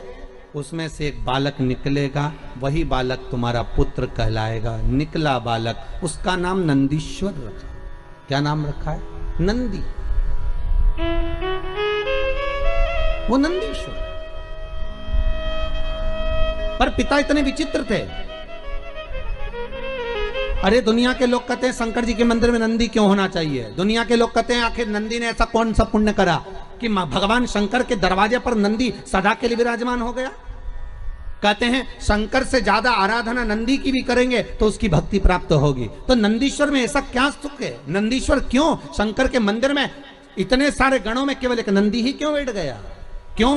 उसमें से एक बालक निकलेगा, वही बालक तुम्हारा पुत्र कहलाएगा। निकला बालक, उसका नाम नंदीश्वर रखा। क्या नाम रखा है? नंदी। वो नंदीश्वर। पर पिता इतने विचित्र थे। अरे दुनिया के लोग कहते हैं शंकर जी के मंदिर में नंदी क्यों होना चाहिए। दुनिया के लोग कहते हैं आखिर नंदी ने ऐसा कौन सा पुण्य करा कि भगवान शंकर के दरवाजे पर नंदी सदा के लिए विराजमान हो गया। कहते हैं शंकर से ज्यादा आराधना नंदी की भी करेंगे तो उसकी भक्ति प्राप्त होगी। तो नंदीश्वर में ऐसा क्या सुख है? नंदीश्वर क्यों शंकर के मंदिर में इतने सारे गणों में केवल एक नंदी ही क्यों बैठ गया? क्यों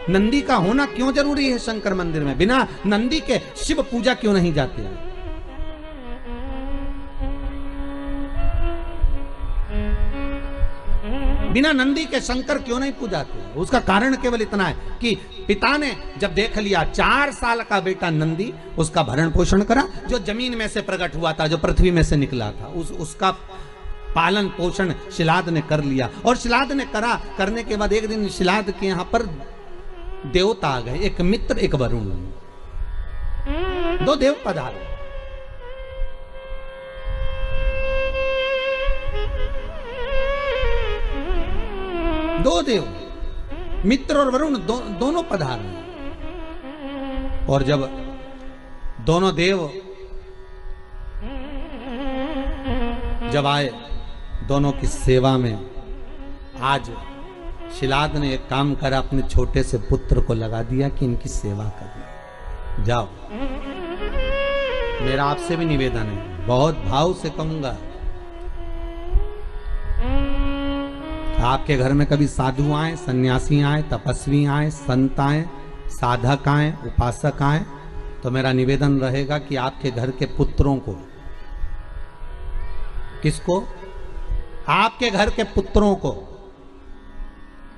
नंदी का होना क्यों जरूरी है शंकर मंदिर में? बिना नंदी के शिव पूजा क्यों नहीं जाती है? बिना नंदी के शंकर क्यों नहीं पूजाते? उसका कारण केवल इतना है कि पिता ने जब देख लिया 4 साल का बेटा नंदी, उसका भरण पोषण करा, जो जमीन में से प्रकट हुआ था, जो पृथ्वी में से निकला था, उसका पालन पोषण शिलाद ने कर लिया। और शिलाद ने करने के बाद एक दिन शिलाद के यहां पर देवता आ गए, एक मित्र एक वरुण। दो देव पधारे। दो देव, मित्र और वरुण दोनों पधारे। और जब दोनों देव जब आए दोनों की सेवा में, आज शिलाद ने एक काम करा, अपने छोटे से पुत्र को लगा दिया कि इनकी सेवा करना। जाओ, मेरा आपसे भी निवेदन है, बहुत भाव से कहूंगा, आपके घर में कभी साधु आए, सन्यासी आए, तपस्वी आए, संत आए, साधक आए, उपासक आए, तो मेरा निवेदन रहेगा कि आपके घर के पुत्रों को, किसको? आपके घर के पुत्रों को,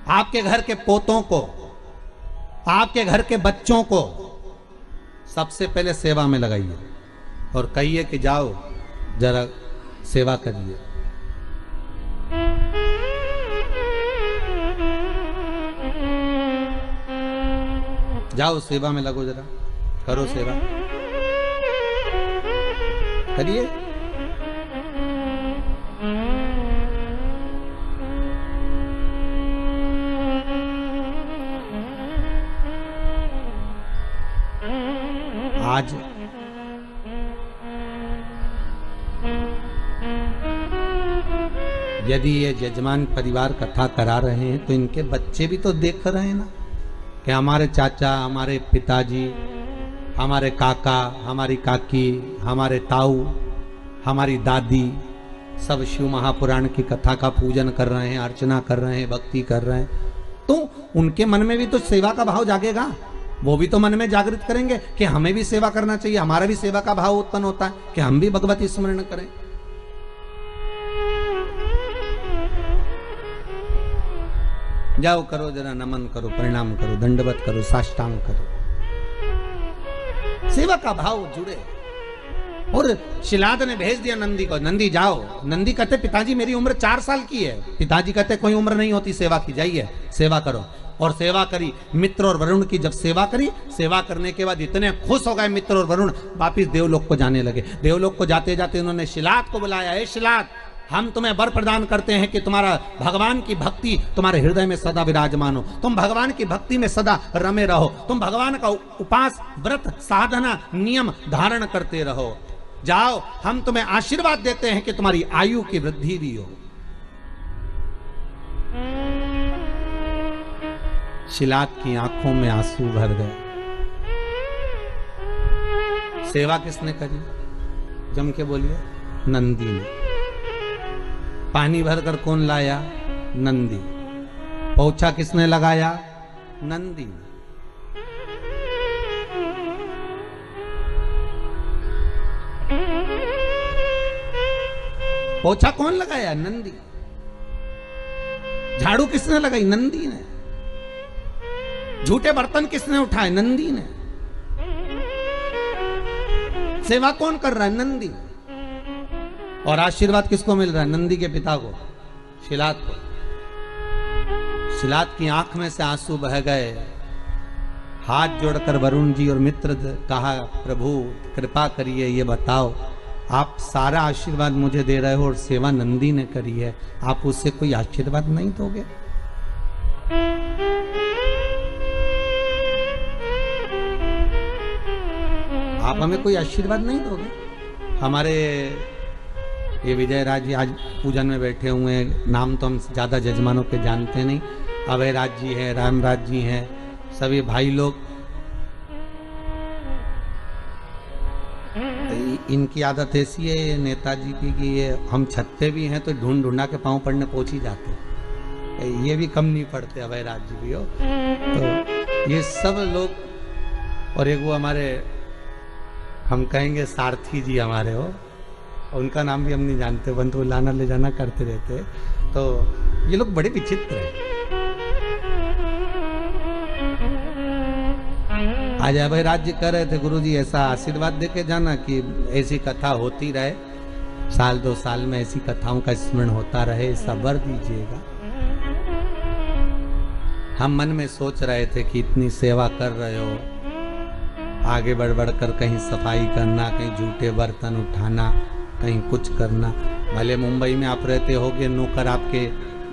आपके घर के पोतों को, आपके घर के बच्चों को सबसे पहले सेवा में लगाइए और कहिए कि जाओ जरा सेवा करिए। जाओ सेवा में लगो, जरा करो सेवा, करिए। आज यदि ये जजमान परिवार कथा करा रहे हैं तो इनके बच्चे भी तो देख रहे हैं ना कि हमारे चाचा, हमारे पिताजी, हमारे काका, हमारी काकी, हमारे ताऊ, हमारी दादी सब शिव महापुराण की कथा का पूजन कर रहे हैं, अर्चना कर रहे हैं, भक्ति कर रहे हैं, तो उनके मन में भी तो सेवा का भाव जागेगा। वो भी तो मन में जागृत करेंगे कि हमें भी सेवा करना चाहिए, हमारा भी सेवा का भाव उत्पन्न होता है कि हम भी भगवती स्मरण करें। जाओ करो, जरा नमन करो, प्रणाम करो, दंडवत करो, साष्टांग करो, सेवा का भाव जुड़े। और शिलाद ने भेज दिया नंदी को, नंदी जाओ। नंदी कहते पिताजी मेरी उम्र 4 साल की है। पिताजी कहते कोई उम्र नहीं होती सेवा की, जाइए सेवा करो। और सेवा करी, मित्र और वरुण की जब सेवा करी, सेवा करने के बाद इतने खुश हो गए मित्र और वरुण, वापिस देवलोक को जाने लगे। देवलोक को जाते जाते उन्होंने शिलाद को बुलाया, हे शिलाद, हम तुम्हें वर प्रदान करते हैं कि तुम्हारा भगवान की भक्ति तुम्हारे हृदय में सदा विराजमान हो, तुम भगवान की भक्ति में सदा रमे रहो, तुम भगवान का उपास, व्रत, साधना, नियम धारण करते रहो। जाओ, हम तुम्हें आशीर्वाद देते हैं कि तुम्हारी आयु की वृद्धि भी हो। शिलाद की आंखों में आंसू भर गए। सेवा किसने करी? जम के बोलिए, नंदी ने। पानी भरकर कौन लाया? नंदी। पोछा किसने लगाया? नंदी। पोछा कौन लगाया? नंदी। झाड़ू किसने लगाई? नंदी ने। झूठे बर्तन किसने उठाए? नंदी ने। सेवा कौन कर रहा है? नंदी। और आशीर्वाद किसको मिल रहा है? नंदी के पिता को, शिलाद को। शिलाद की आंख में से आंसू बह गए। हाथ जोड़कर वरुण जी और मित्र कहा, प्रभु कृपा करिए, ये बताओ, आप सारा आशीर्वाद मुझे दे रहे हो और सेवा नंदी ने करी है, आप उससे कोई आशीर्वाद नहीं दोगे? आप हमें कोई आशीर्वाद नहीं दोगे? हमारे ये विजय राज जी आज पूजन में बैठे हुए हैं, नाम तो हम ज्यादा जजमानों के जानते नहीं, अभय राज जी हैं, रामराज जी हैं, सभी भाई लोग। इनकी आदत ऐसी है नेताजी की कि ये हम छत पे भी हैं तो ढूंढ ढूंढा के पाँव पड़ने पहुंच ही जाते हैं। ये भी कम नहीं पड़ते, अभय राज जी भी हो। तो ये सब लोग, और एक वो हमारे, हम कहेंगे सारथी जी हमारे हो, उनका नाम भी हम नहीं जानते, बंधु लाना ले जाना करते रहते। तो ये लोग बड़े विचित्र हैं। आज अभय राज जी कह रहे थे, गुरुजी ऐसा आशीर्वाद देके जाना कि ऐसी कथा होती रहे, साल 2 साल में ऐसी कथाओं का स्मरण होता रहे, ऐसा वर दीजिएगा। हम मन में सोच रहे थे कि इतनी सेवा कर रहे हो, आगे बढ़ बढ़ कर कहीं सफाई करना, कहीं जूठे बर्तन उठाना, कहीं कुछ करना। भले मुंबई में आप रहते होगे, नौकर आपके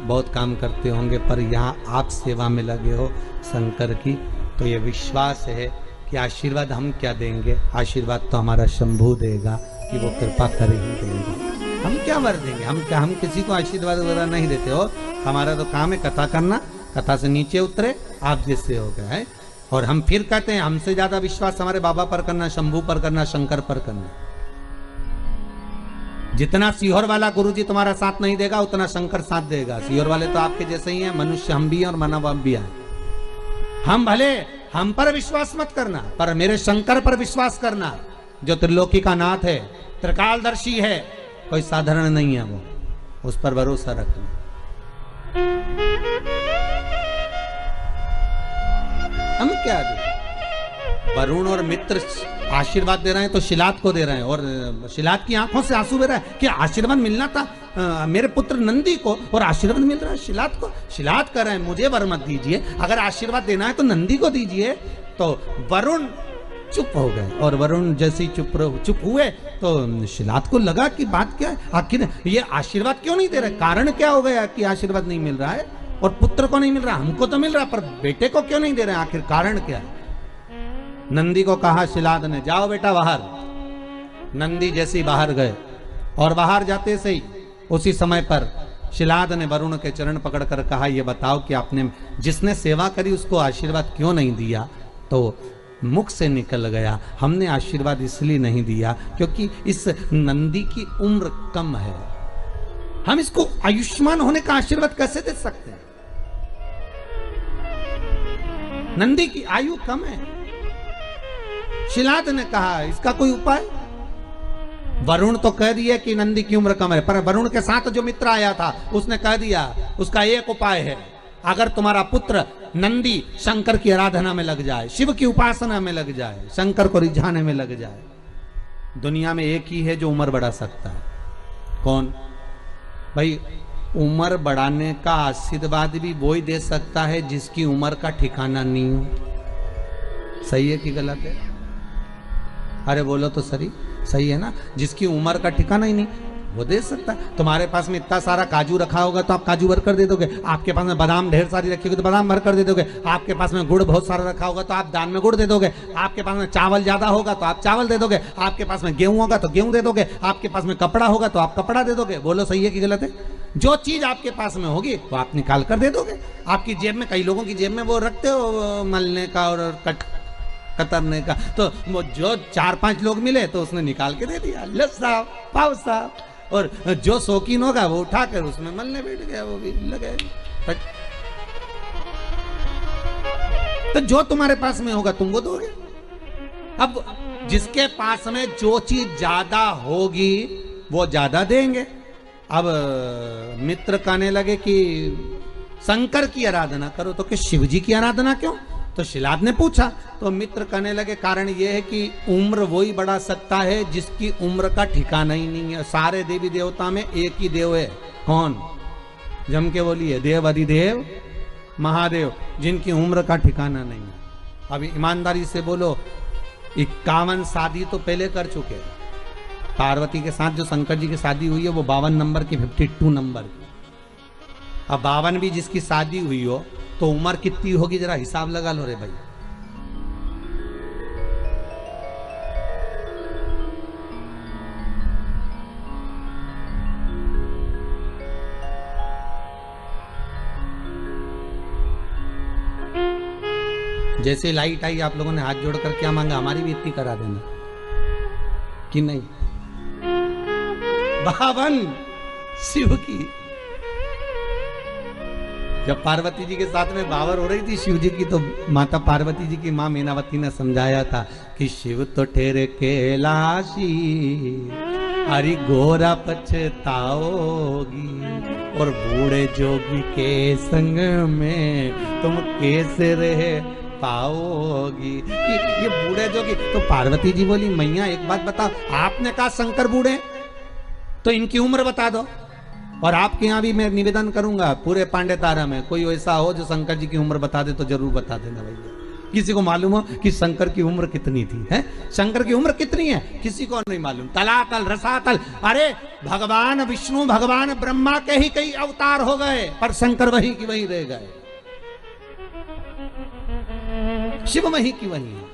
बहुत काम करते होंगे, पर यहाँ आप सेवा में लगे हो शंकर की, तो ये विश्वास है कि आशीर्वाद हम क्या देंगे, आशीर्वाद तो हमारा शंभू देगा कि वो कृपा कर ही देंगे। हम क्या वर देंगे, हम किसी को आशीर्वाद वगैरह नहीं देते हो। हमारा तो काम है कथा करना, कथा से नीचे उतरे आप जिससे हो गए है। और हम फिर कहते हैं हमसे ज्यादा विश्वास हमारे बाबा पर करना, शंभू पर करना, शंकर पर करना। जितना सीहोर वाला गुरुजी तुम्हारा साथ नहीं देगा उतना शंकर साथ देगा। सीहोर वाले तो आपके जैसे ही हैं, मनुष्य हम भी हैं और मानव आप भी हैं। हम भले हम पर विश्वास मत करना, पर मेरे शंकर पर विश्वास करना, जो त्रिलोकी का नाथ है, त्रिकालदर्शी है, कोई साधारण नहीं है वो, उस पर भरोसा रखना। हम क्या दे, वरुण और मित्र आशीर्वाद दे रहे हैं तो शिलात को दे रहे हैं, और शिलात की आंखों से आंसू बह रहा है कि आशीर्वाद मिलना था मेरे पुत्र नंदी को और आशीर्वाद मिल रहा है शिलात को। शिलात कर रहे हैं मुझे वर मत दीजिए, अगर आशीर्वाद देना है तो नंदी को दीजिए। तो वरुण चुप हो गए, और वरुण जैसे चुप हुए तो शिलात को लगा कि बात क्या है, आखिर ये आशीर्वाद क्यों नहीं दे रहे, कारण क्या हो गया कि आशीर्वाद नहीं मिल रहा है, और पुत्र को नहीं मिल रहा, हमको तो मिल रहा पर बेटे को क्यों नहीं दे रहे, आखिर कारण क्या है। नंदी को कहा शिलाद ने, जाओ बेटा बाहर। नंदी जैसे बाहर गए, और बाहर जाते से ही उसी समय पर शिलाद ने वरुण के चरण पकड़कर कहा, ये बताओ कि आपने जिसने सेवा करी उसको आशीर्वाद क्यों नहीं दिया। तो मुख से निकल गया, हमने आशीर्वाद इसलिए नहीं दिया क्योंकि इस नंदी की उम्र कम है, हम इसको आयुष्मान होने का आशीर्वाद कैसे दे सकते हैं। नंदी की आयु कम है। शिलाद ने कहा इसका कोई उपाय। वरुण तो कह दिया कि नंदी की उम्र कम है, पर वरुण के साथ जो मित्र आया था उसने कह दिया उसका एक उपाय है, अगर तुम्हारा पुत्र नंदी शंकर की आराधना में लग जाए, शिव की उपासना में लग जाए, शंकर को रिझाने में लग जाए, दुनिया में एक ही है जो उम्र बढ़ा सकता है। कौन भाई? उम्र बढ़ाने का आशीर्वाद भी वही दे सकता है जिसकी उम्र का ठिकाना नहीं हो। सही है कि गलत है? अरे बोलो तो सही है ना। जिसकी उम्र का ठिकाना ही नहीं वो दे सकता है। तुम्हारे पास में इतना सारा काजू रखा होगा तो आप काजू भर कर दे दोगे, आपके पास में बादाम ढेर सारी रखी होगी तो बादाम भर कर दे दोगे, आपके पास में गुड़ बहुत सारा रखा होगा तो आप दान में गुड़ दे दोगे, आपके पास में चावल ज्यादा होगा तो आप चावल दे दोगे, आपके पास में गेहूं होगा तो गेहूं दे दोगे, आपके पास में कपड़ा होगा तो आप कपड़ा दे दोगे। बोलो सही है कि गलत है? जो चीज आपके पास में होगी वो आप निकाल कर दे दोगे। आपकी जेब में, कई लोगों की जेब में वो रखते हो मलने का और कतरने का, तो वो जो 4-5 लोग मिले तो उसने निकाल के दे दिया, लो साहब पाओ साहब, और जो शौकीन होगा वो उठाकर उसमें मलने बैठ गया, वो भी लगे। तो जो तुम्हारे पास में होगा तुम वो दोगे। अब जिसके पास में जो चीज ज्यादा होगी वो ज्यादा देंगे। अब मित्र कहने लगे कि शंकर की आराधना करो, तो कि शिव जी की आराधना क्यों? तो शिलाद ने पूछा, तो मित्र कहने लगे कारण यह है कि उम्र वही बढ़ा सकता है जिसकी उम्र का ठिकाना ही नहीं है। सारे देवी देवता में एक ही देव है, कौन? जम के बोलिए, देव अधिदेव महादेव, जिनकी उम्र का ठिकाना नहीं है। अब ईमानदारी से बोलो, 51 शादी तो पहले कर चुके हैं। पार्वती के साथ जो शंकर जी की शादी हुई है वो 52 नंबर की, 52 नंबर की। अब 52 भी जिसकी शादी हुई हो तो उम्र कितनी होगी जरा हिसाब लगा लो रे भाई। जैसे लाइट आई आप लोगों ने हाथ जोड़कर क्या मांगा? हमारी भी इतनी करा देना कि नहीं? 52 शिव की। जब पार्वती जी के साथ में बावर हो रही थी शिव जी की, तो माता पार्वती जी की मां मीनावती ने समझाया था कि शिव तो ठहरे कैलाशी, हरि घोरा पछताओगी, और बूढ़े जोगी के संग में तुम कैसे रह पाओगी। ये बूढ़े जोगी, तो पार्वती जी बोली मैया एक बात बताओ, आपने कहा शंकर बूढ़े तो इनकी उम्र बता दो, और आपके यहाँ भी मैं निवेदन करूंगा पूरे पांडे तारा में कोई ऐसा हो जो शंकर जी की उम्र बता दे तो जरूर बता देना भैया। किसी को मालूम हो कि शंकर की उम्र कितनी थी? है शंकर की उम्र कितनी है? किसी को नहीं मालूम। तलातल रसातल, अरे भगवान विष्णु भगवान ब्रह्मा के ही कई अवतार हो गए, पर शंकर वही की वही रह गए। शिव वही की वही है।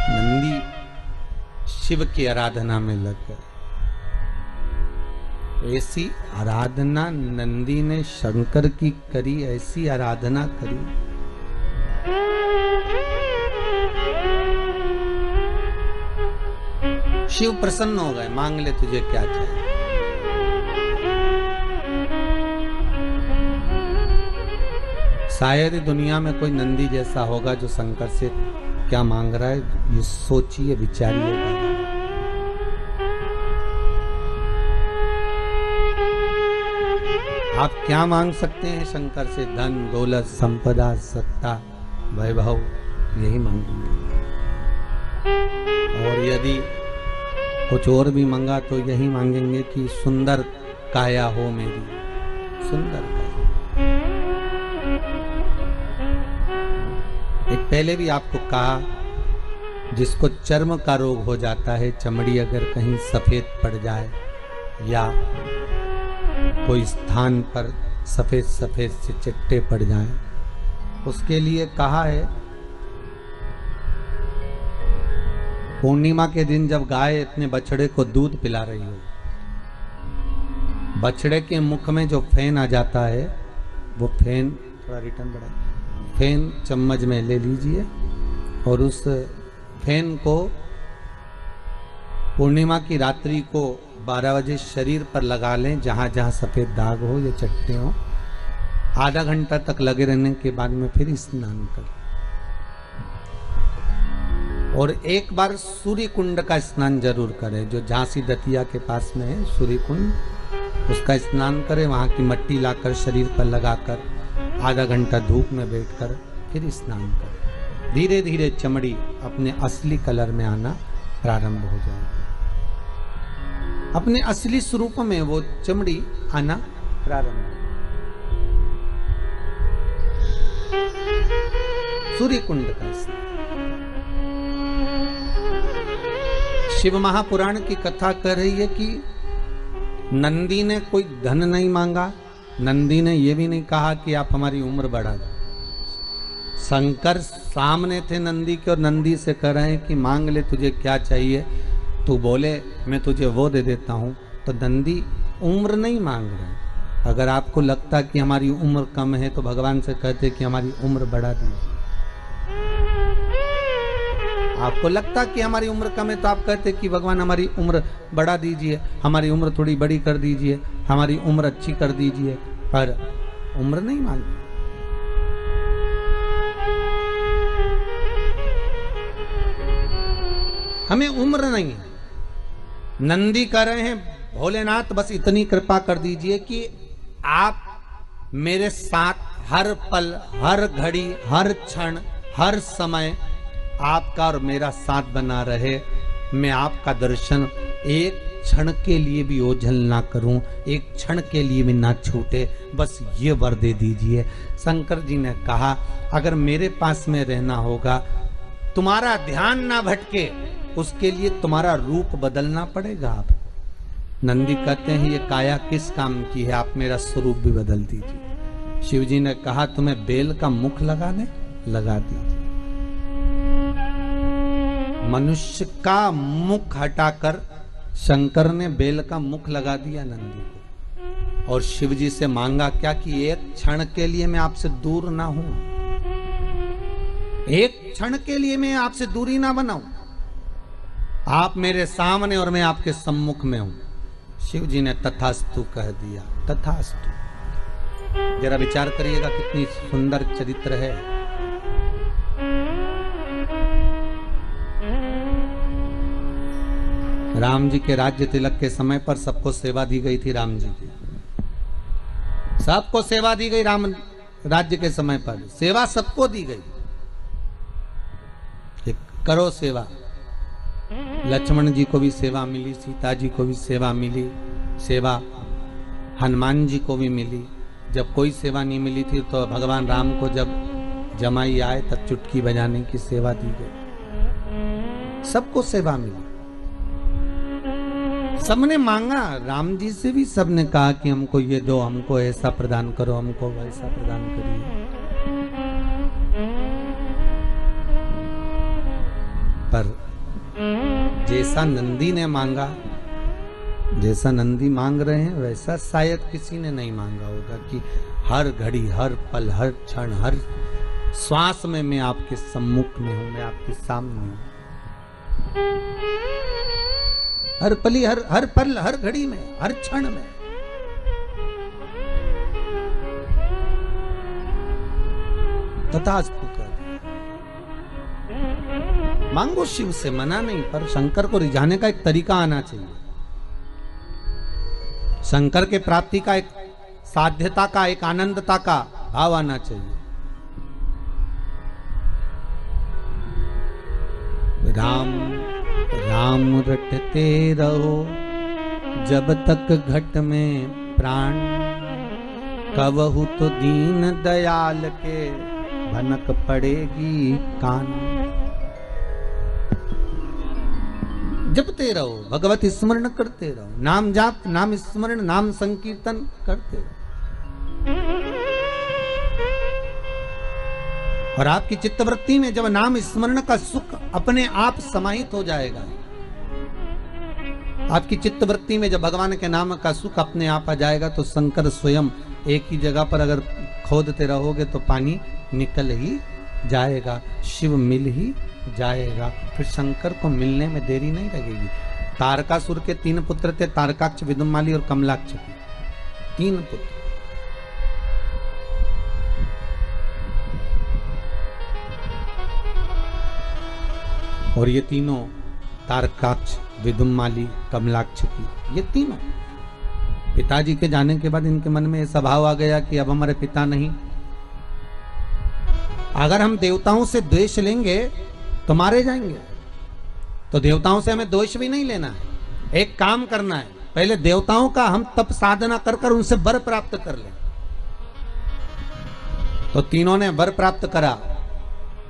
नंदी शिव की आराधना में लग गए। ऐसी आराधना नंदी ने शंकर की करी, ऐसी आराधना करी। शिव प्रसन्न हो गए, मांग ले तुझे क्या चाहिए। शायद दुनिया में कोई नंदी जैसा होगा जो शंकर से क्या मांग रहा है, ये सोचिए, विचारिए। आप क्या मांग सकते हैं शंकर से? धन दौलत संपदा सत्ता वैभव, यही मांगेंगे। और यदि कुछ और भी मांगा तो यही मांगेंगे कि सुंदर काया हो मेरी, सुंदर काया। एक पहले भी आपको कहा, जिसको चर्म का रोग हो जाता है, चमड़ी अगर कहीं सफेद पड़ जाए या कोई स्थान पर सफेद सफेद से चिट्टे पड़ जाएं, उसके लिए कहा है पूर्णिमा के दिन जब गाय अपने बछड़े को दूध पिला रही हो, बछड़े के मुख में जो फेन आ जाता है, वो फेन थोड़ा रिटर्न बढ़ाए, फेन चम्मच में ले लीजिए और उस फेन को पूर्णिमा की रात्रि को 12 बजे शरीर पर लगा लें, जहां जहां सफेद दाग हो या चट्टे हो। आधा घंटा तक लगे रहने के बाद में फिर स्नान करें और एक बार सूर्य कुंड का स्नान जरूर करें, जो झांसी दतिया के पास में है सूर्य कुंड, उसका स्नान करें। वहां की मट्टी लाकर शरीर पर लगाकर आधा घंटा धूप में बैठकर फिर स्नान करें। धीरे धीरे चमड़ी अपने असली कलर में आना प्रारंभ हो जाएगी। अपने असली स्वरूप में वो चमड़ी आना प्रारंभ। सूर्य कुंड का स्नान। शिव महापुराण की कथा कह रही है कि नंदी ने कोई धन नहीं मांगा, नंदी ने यह भी नहीं कहा कि आप हमारी उम्र बढ़ा दो। शंकर सामने थे नंदी के और नंदी से कह रहे हैं कि मांग ले तुझे क्या चाहिए, तू बोले मैं तुझे वो दे देता हूं। तो नंदी उम्र नहीं मांग रहे। अगर आपको लगता कि हमारी उम्र कम है तो भगवान से कहते कि हमारी उम्र बढ़ा दीजिए। आपको लगता कि हमारी उम्र कम है तो आप कहते कि भगवान हमारी उम्र बढ़ा दीजिए, हमारी उम्र थोड़ी बड़ी कर दीजिए, हमारी उम्र अच्छी कर दीजिए। पर उम्र नहीं मांगते। हमें उम्र नहीं है। नंदी कह रहे हैं भोलेनाथ बस इतनी कृपा कर दीजिए कि आप मेरे साथ हर पल, हर घड़ी, हर क्षण, हर समय आपका और मेरा साथ बना रहे। मैं आपका दर्शन एक क्षण के लिए भी ओझल ना करूं, एक क्षण के लिए भी ना छूटे, बस ये वर दे दीजिए। शंकर जी ने कहा अगर मेरे पास में रहना होगा, तुम्हारा ध्यान ना भटके, उसके लिए तुम्हारा रूप बदलना पड़ेगा। आप नंदी कहते हैं ये काया किस काम की है, आप मेरा स्वरूप भी बदल दीजिए। शिव जी ने कहा तुम्हें बेल का मुख लगाने लगा दीजिए। मनुष्य का मुख हटाकर शंकर ने बेल का मुख लगा दिया नंदी को। और शिव जी से मांगा क्या कि एक क्षण के लिए मैं आपसे दूर ना हूं, एक क्षण के लिए मैं आपसे दूरी ना बनाऊं। आप मेरे सामने और मैं आपके सम्मुख में हूं। शिव जी ने तथास्तु कह दिया। तथास्तु। जरा विचार करिएगा कितनी सुंदर चरित्र है। राम जी के राज्य तिलक के समय पर सबको सेवा दी गई थी। राम जी की सबको सेवा दी गई। राम राज्य के समय पर सेवा सबको दी गई। करो सेवा। लक्ष्मण जी को भी सेवा मिली, सीता जी को भी सेवा मिली, सेवा हनुमान जी को भी मिली। जब कोई सेवा नहीं मिली थी तो भगवान राम को जब जमाई आए तब चुटकी बजाने की सेवा दी गई। सबको सेवा मिली, सबने मांगा। राम जी से भी सबने कहा कि हमको ये दो, हमको ऐसा प्रदान करो, हमको वैसा प्रदान करिए। पर जैसा नंदी ने मांगा, जैसा नंदी मांग रहे हैं वैसा शायद किसी ने नहीं मांगा होगा कि हर घड़ी, हर पल, हर क्षण, हर श्वास में मैं आपके सम्मुख में हूं, मैं आपके सामने हूं। हर पली, हर पल, हर घड़ी में, हर क्षण में। तथास्तु कर मांगो शिव से, मना नहीं, पर शंकर को रिझाने का एक तरीका आना चाहिए। शंकर के प्राप्ति का एक साध्यता का, एक आनंदता का भाव आना चाहिए। राम राम रटते रहो जब तक घट में प्राण, कबहू तो दीन दयाल के भनक पड़ेगी कान। जपते रहो, भगवत स्मरण करते रहो, नाम जाप, नाम स्मरण, नाम संकीर्तन करते रहो, और आपकी चित्तवृत्ति में जब नाम स्मरण का सुख अपने आप समाहित हो जाएगा, आपकी चित्तवृत्ति में जब भगवान के नाम का सुख अपने आप आ जाएगा, तो शंकर स्वयं एक ही जगह पर अगर खोदते रहोगे तो पानी निकल ही जाएगा, शिव मिल ही जाएगा। फिर शंकर को मिलने में देरी नहीं लगेगी। तारकासुर के 3 पुत्र थे, तारकाक्ष, विदुमाली और कमलाक्ष के 3 पुत्र। और ये तीनों तारकाक्ष, विदुमाली, कमलाक्ष की, ये तीनों पिताजी के जाने के बाद इनके मन में ऐसा भाव आ गया कि अब हमारे पिता नहीं, अगर हम देवताओं से द्वेष लेंगे तो मारे जाएंगे, तो देवताओं से हमें द्वेष भी नहीं लेना है। एक काम करना है, पहले देवताओं का हम तप साधना कर कर उनसे वर प्राप्त कर लें। तो तीनों ने वर प्राप्त करा,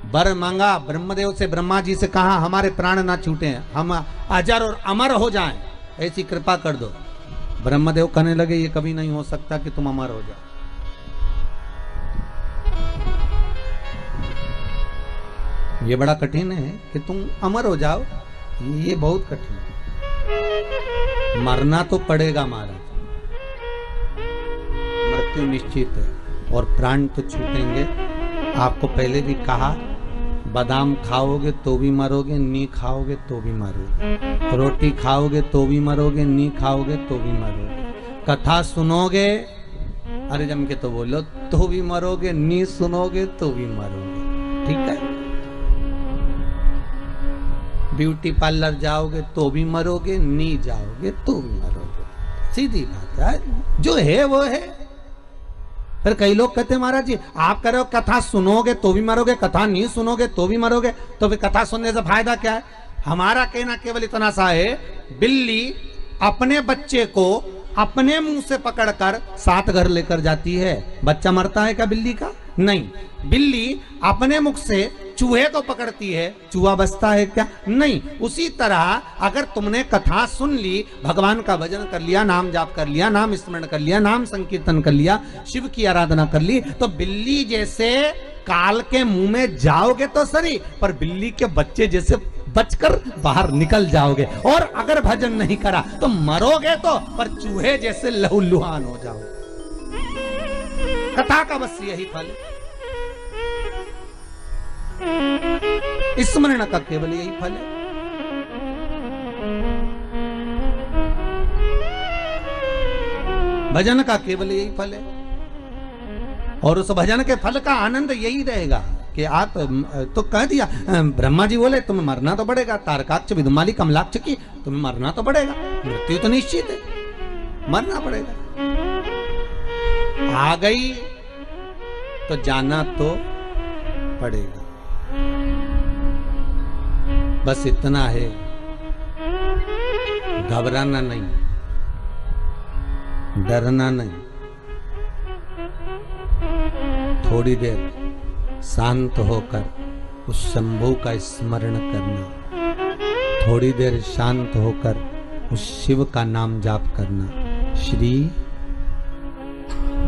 वर मांगा ब्रह्मदेव से, ब्रह्मा जी से कहा हमारे प्राण ना छूटे, हम अजर और अमर हो जाएं, ऐसी कृपा कर दो। ब्रह्मदेव कहने लगे ये कभी नहीं हो सकता कि तुम अमर हो जाओ। ये बड़ा कठिन है कि तुम अमर हो जाओ, ये बहुत कठिन है। मरना तो पड़ेगा महाराज, मृत्यु निश्चित है और प्राण तो छूटेंगे। आपको पहले भी कहा, बादाम खाओगे तो भी मरोगे, नी खाओगे तो भी मरोगे, रोटी खाओगे तो भी मरोगे, नी खाओगे तो भी मरोगे, कथा सुनोगे, अरे जम के तो बोलो, तो भी मरोगे, नी सुनोगे तो भी मरोगे। ठीक है, ब्यूटी पार्लर जाओगे तो भी मरोगे, नी जाओगे तो भी मरोगे। सीधी बात है, जो है वो है। फिर कई लोग कहते हैं महाराज जी आप कह रहे हो कथा सुनोगे तो भी मरोगे, कथा नहीं सुनोगे तो भी मरोगे, तो फिर कथा सुनने से फायदा क्या है? हमारा कहना केवल इतना सा है, बिल्ली अपने बच्चे को अपने मुंह से पकड़कर साथ घर लेकर जाती है, बच्चा मरता है क्या बिल्ली का? नहीं। बिल्ली अपने मुख से चूहे को पकड़ती है, चूहा बचता है क्या? नहीं। उसी तरह अगर तुमने कथा सुन ली, भगवान का भजन कर लिया, नाम जाप कर लिया, नाम स्मरण कर लिया, नाम संकीर्तन कर लिया, शिव की आराधना कर ली, तो बिल्ली जैसे काल के मुंह में जाओगे तो सही, पर बिल्ली के बच्चे जैसे बचकर बाहर निकल जाओगे। और अगर भजन नहीं करा तो मरोगे तो, पर चूहे जैसे लहूलुहान हो जाओगे। कथा का बस यही फल है, स्मरण का केवल यही फल है। भजन का केवल यही फल है, और उस भजन के फल का आनंद यही रहेगा कि आप तो कह दिया, ब्रह्मा जी बोले तुम्हें मरना तो पड़ेगा, तारकाक्ष, विदुमाली, कमलाक्ष की तुम्हें मरना तो पड़ेगा, मृत्यु तो निश्चित है, मरना पड़ेगा। आ गई तो जाना तो पड़ेगा। बस इतना है घबराना नहीं, डरना नहीं, थोड़ी देर शांत होकर उस शंभू का स्मरण करना, थोड़ी देर शांत होकर उस शिव का नाम जाप करना। श्री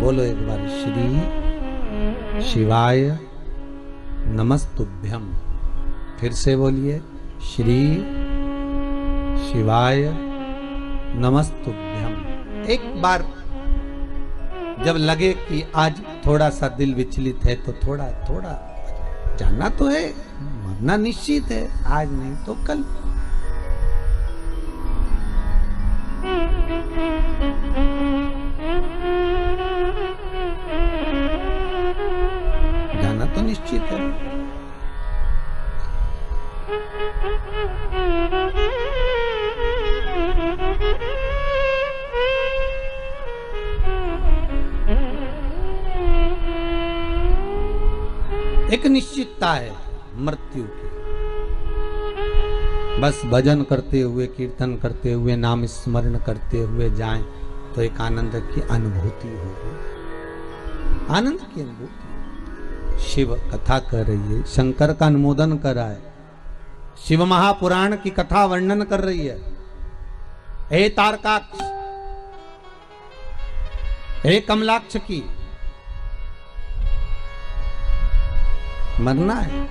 बोलो एक बार, श्री शिवाय नमस्तुभ्यम। फिर से बोलिए, श्री शिवाय नमस्तुभ्यम। एक बार जब लगे कि आज थोड़ा सा दिल विचलित है तो थोड़ा थोड़ा जाना तो है, मरना निश्चित है, आज नहीं तो कल। जाना तो निश्चित है। एक निश्चितता है मृत्यु की। बस भजन करते हुए, कीर्तन करते हुए, नाम स्मरण करते हुए जाएं तो एक आनंद की अनुभूति होगी, आनंद की अनुभूति। शिव कथा कर रही है, शंकर का अनुमोदन कर रहा है, शिव महापुराण की कथा वर्णन कर रही है। हे तारकाक्ष, हे कमलाक्ष की, मरना है।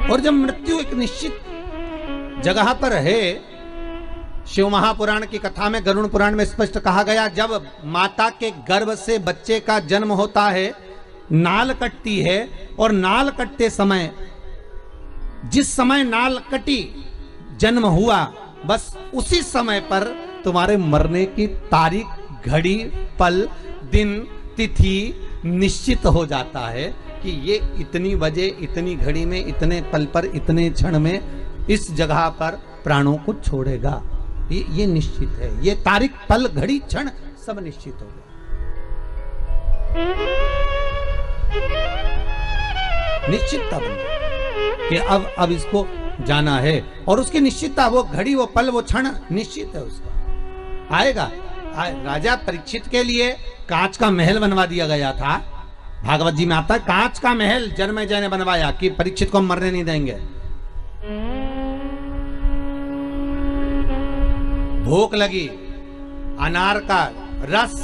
और जब मृत्यु एक निश्चित जगह पर है, शिव महापुराण की कथा में, गरुड़ पुराण में स्पष्ट कहा गया, जब माता के गर्भ से बच्चे का जन्म होता है, नाल कटती है, और नाल कटते समय, जिस समय नाल कटी, जन्म हुआ, बस उसी समय पर तुम्हारे मरने की तारीख, घड़ी, पल, दिन, तिथि निश्चित हो जाता है कि ये इतनी बजे, इतनी घड़ी में, इतने पल पर, इतने क्षण में इस जगह पर प्राणों को छोड़ेगा। ये निश्चित है, ये तारीख, पल, घड़ी, क्षण सब निश्चित हो गया। निश्चितता बन कि अब इसको जाना है, और उसकी निश्चितता, वो घड़ी, वो पल, वो क्षण निश्चित है, उसका आएगा। राजा परीक्षित के लिए कांच का महल बनवा दिया गया था। भागवत जी में आता है, कांच का महल जन्मेजय ने बनवाया कि परीक्षित को मरने नहीं देंगे। भूख लगी, अनार का रस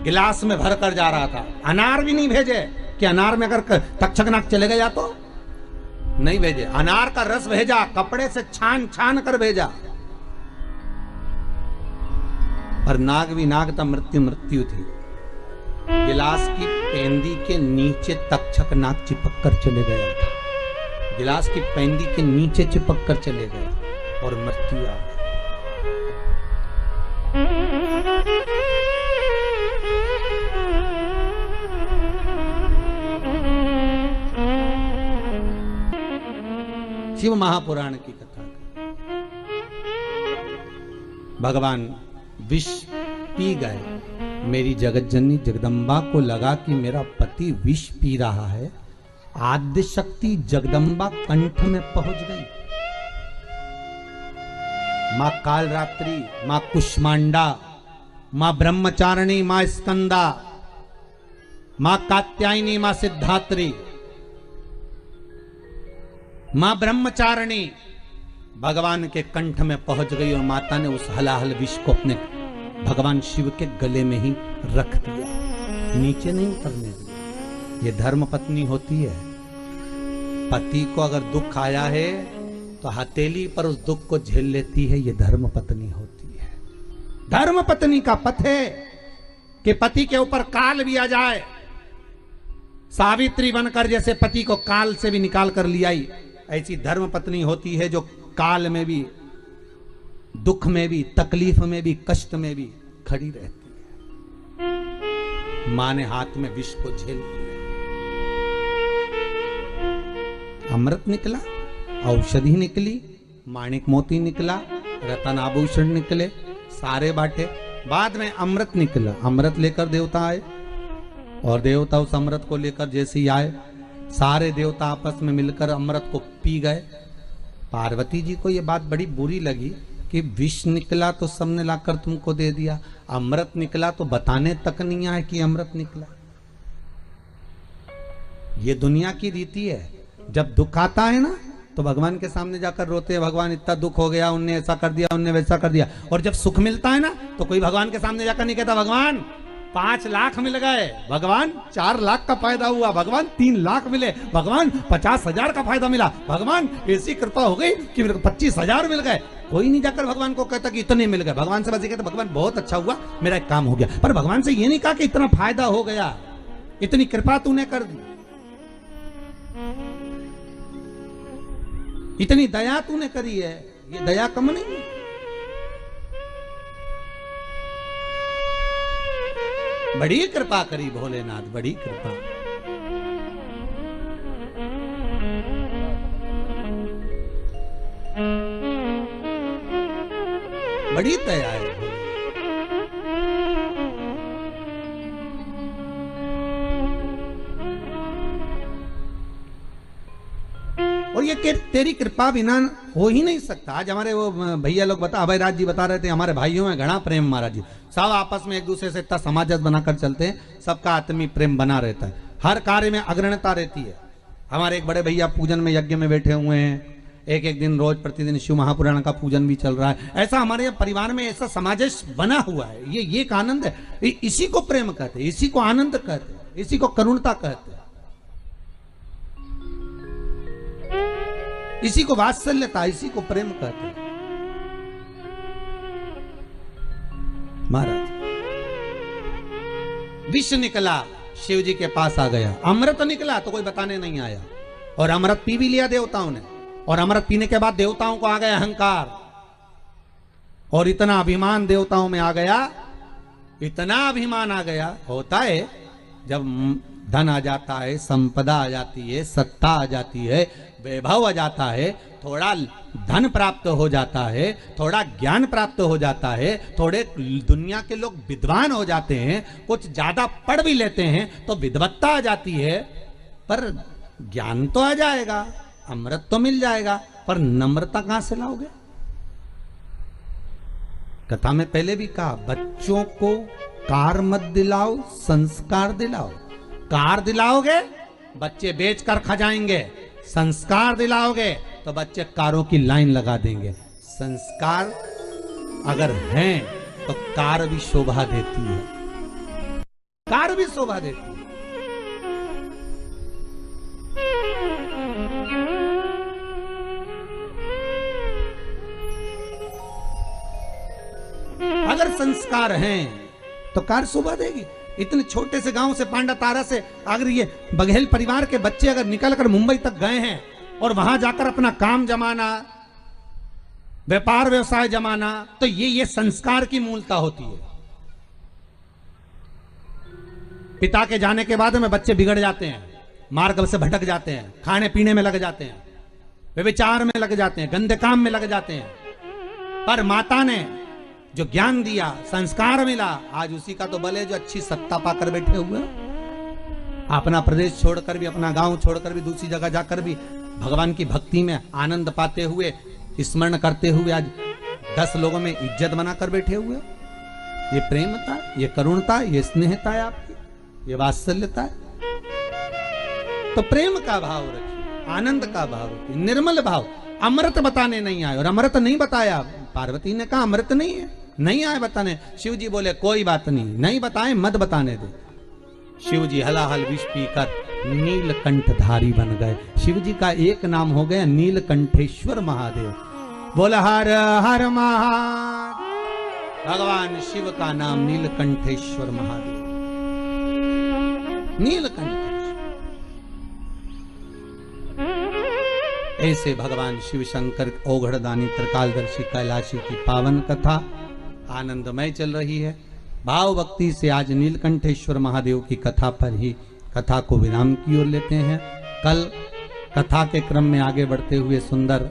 गिलास में भर कर जा रहा था, अनार भी नहीं भेजे कि अनार में अगर तक्षक नाग चले गया तो नहीं भेजे, अनार का रस भेजा, कपड़े से छान छान कर भेजा। पर नाग भी नाग था, मृत्यु मृत्यु थी। गिलास की पेंदी के नीचे तक्षक नाग चिपक कर चले गया था, गिलास की पेंदी के नीचे चिपक कर चले गए और मृत्यु आ गई। शिव महापुराण की कथा, भगवान विष पी गए। मेरी जगतजननी जगदम्बा को लगा कि मेरा पति विष पी रहा है। आद्य शक्ति जगदम्बा कंठ में पहुंच गई। मां कालरात्रि, मां कुष्मांडा, मां ब्रह्मचारिणी, मां स्कंदा, मां कात्यायनी, मां सिद्धात्री, मां ब्रह्मचारिणी भगवान के कंठ में पहुंच गई और माता ने उस हलाहल विष को अपने भगवान शिव के गले में ही रख दिया, नीचे नहीं उतरने दिया। ये धर्म पत्नी होती है। पति को अगर दुख आया है तो हथेली पर उस दुख को झेल लेती है, ये धर्म पत्नी होती है। धर्म पत्नी का पथ है कि पति के ऊपर काल भी आ जाए, सावित्री बनकर जैसे पति को काल से भी निकाल कर ले आई, ऐसी धर्म पत्नी होती है जो काल में भी, दुख में भी, तकलीफ में भी, कष्ट में भी खड़ी रहती है। मां ने हाथ में विष को झेल लिया, अमृत निकला, औषधि निकली, माणिक मोती निकला, रतन आभूषण निकले, सारे बांटे। बाद में अमृत निकला, अमृत लेकर देवता आए और देवता उस अमृत को लेकर जैसे ही आए, सारे देवता आपस में मिलकर अमृत को पी गए। पार्वती जी को यह बात बड़ी बुरी लगी कि विष निकला तो सबने लाकर तुमको दे दिया, अमृत निकला तो बताने तक नहीं आए कि अमृत निकला। ये दुनिया की रीति है, जब दुख आता है ना तो भगवान के सामने जाकर रोते हैं, भगवान इतना दुख हो गया, उनने ऐसा कर दिया, उनने वैसा कर दिया। और जब सुख मिलता है ना तो कोई भगवान के सामने जाकर नहीं कहता भगवान 5 लाख मिल गए, भगवान 4 लाख का फायदा हुआ, भगवान 3 लाख मिले, भगवान 50,000 का फायदा मिला, भगवान ऐसी कृपा हो गई कि मेरे को 25,000 मिल गए। कोई नहीं जाकर भगवान को कहता कि इतने मिल गए। भगवान से बस ये कहता भगवान बहुत अच्छा हुआ, मेरा एक काम हो गया। पर भगवान से ये नहीं कहा कि इतना फायदा हो गया, इतनी कृपा तूने कर दी, इतनी दया तूने करी है। ये दया कम नहीं है। बड़ी कृपा करी भोलेनाथ, बड़ी कृपा। बड़ी दया है। और ये तेरी कृपा बिना हो ही नहीं सकता। आज हमारे वो भैया लोग अभय राज जी बता रहे थे, हमारे भाइयों में घना प्रेम महाराज जी, सब आपस में एक दूसरे से इतना समाजस बनाकर चलते हैं, सबका आत्मीय प्रेम बना रहता है, हर कार्य में अग्रणता रहती है। हमारे एक बड़े भैया पूजन में यज्ञ में बैठे हुए हैं, एक दिन रोज प्रतिदिन शिव महापुराण का पूजन भी चल रहा है। ऐसा हमारे परिवार में ऐसा समाजस बना हुआ है। ये एक आनंद है, इसी को प्रेम कहते हैं, इसी को आनंद कहते हैं, इसी को करुणता कहते हैं, इसी को वात्सल्यता, इसी को प्रेम कहते हैं। महाराज विष निकला, शिव जी के पास आ गया, अमृत निकला तो कोई बताने नहीं आया, और अमृत पी भी लिया देवताओं ने। और अमृत पीने के बाद देवताओं को आ गया अहंकार, और इतना अभिमान देवताओं में आ गया, इतना अभिमान आ गया। होता है जब धन आ जाता है, संपदा आ जाती है, सत्ता आ जाती है, वैभव आ जाता है, थोड़ा धन प्राप्त हो जाता है, थोड़ा ज्ञान प्राप्त हो जाता है, थोड़े दुनिया के लोग विद्वान हो जाते हैं, कुछ ज्यादा पढ़ भी लेते हैं तो विद्वत्ता आ जाती है। पर ज्ञान तो आ जाएगा, अमृत तो मिल जाएगा, पर नम्रता कहां से लाओगे? कथा में पहले भी कहा, बच्चों को कार मत दिलाओ, संस्कार दिलाओ। कार दिलाओगे बच्चे बेचकर खा जाएंगे, संस्कार दिलाओगे तो बच्चे कारों की लाइन लगा देंगे। संस्कार अगर हैं तो कार भी शोभा देती है, कार भी शोभा देती है। अगर संस्कार हैं तो कार शोभा देगी। इतने छोटे से गांव से, पांडा तारा से, अगर ये बघेल परिवार के बच्चे अगर निकलकर मुंबई तक गए हैं और वहां जाकर अपना काम जमाना, व्यापार व्यवसाय जमाना, तो ये संस्कार की मूलता होती है। पिता के जाने के बाद में बच्चे बिगड़ जाते हैं, मार्ग से भटक जाते हैं, खाने पीने में लग जाते हैं, व्यभिचार में लग जाते हैं, गंदे काम में लग जाते हैं। पर माता ने जो ज्ञान दिया, संस्कार मिला, आज उसी का तो बल है जो अच्छी सत्ता पाकर बैठे हुए। अपना प्रदेश छोड़कर भी, अपना गांव छोड़कर भी, दूसरी जगह जाकर भी भगवान की भक्ति में आनंद पाते हुए, स्मरण करते हुए आज 10 लोगों में इज्जत बनाकर बैठे हुए। ये प्रेमता, ये करुणता, ये स्नेहता है आपकी, ये वात्सल्यता है। तो प्रेम का भाव रखिए, आनंद का भाव रखिए, निर्मल भाव। अमृत बताने नहीं आए, और अमृत नहीं बताया। पार्वती ने कहा अमृत नहीं है, नहीं आए बताने। शिव जी बोले कोई बात नहीं, नहीं बताए मत बताने दे। शिव जी हलाहल विष पीकर नीलकंठधारी बन गए। शिव जी का एक नाम हो गया नीलकंठेश्वर महादेव। बोला हर हर महादेव। भगवान शिव का नाम नीलकंठेश्वर महादेव, नीलकंठेश्वर। ऐसे भगवान शिव शंकर ओघड़दानी त्रिकालदर्शी कैलाशी की पावन कथा आनंदमय चल रही है। भाव भक्ति से आज नीलकंठेश्वर महादेव की कथा पर ही कथा को विराम की ओर लेते हैं। कल कथा के क्रम में आगे बढ़ते हुए सुंदर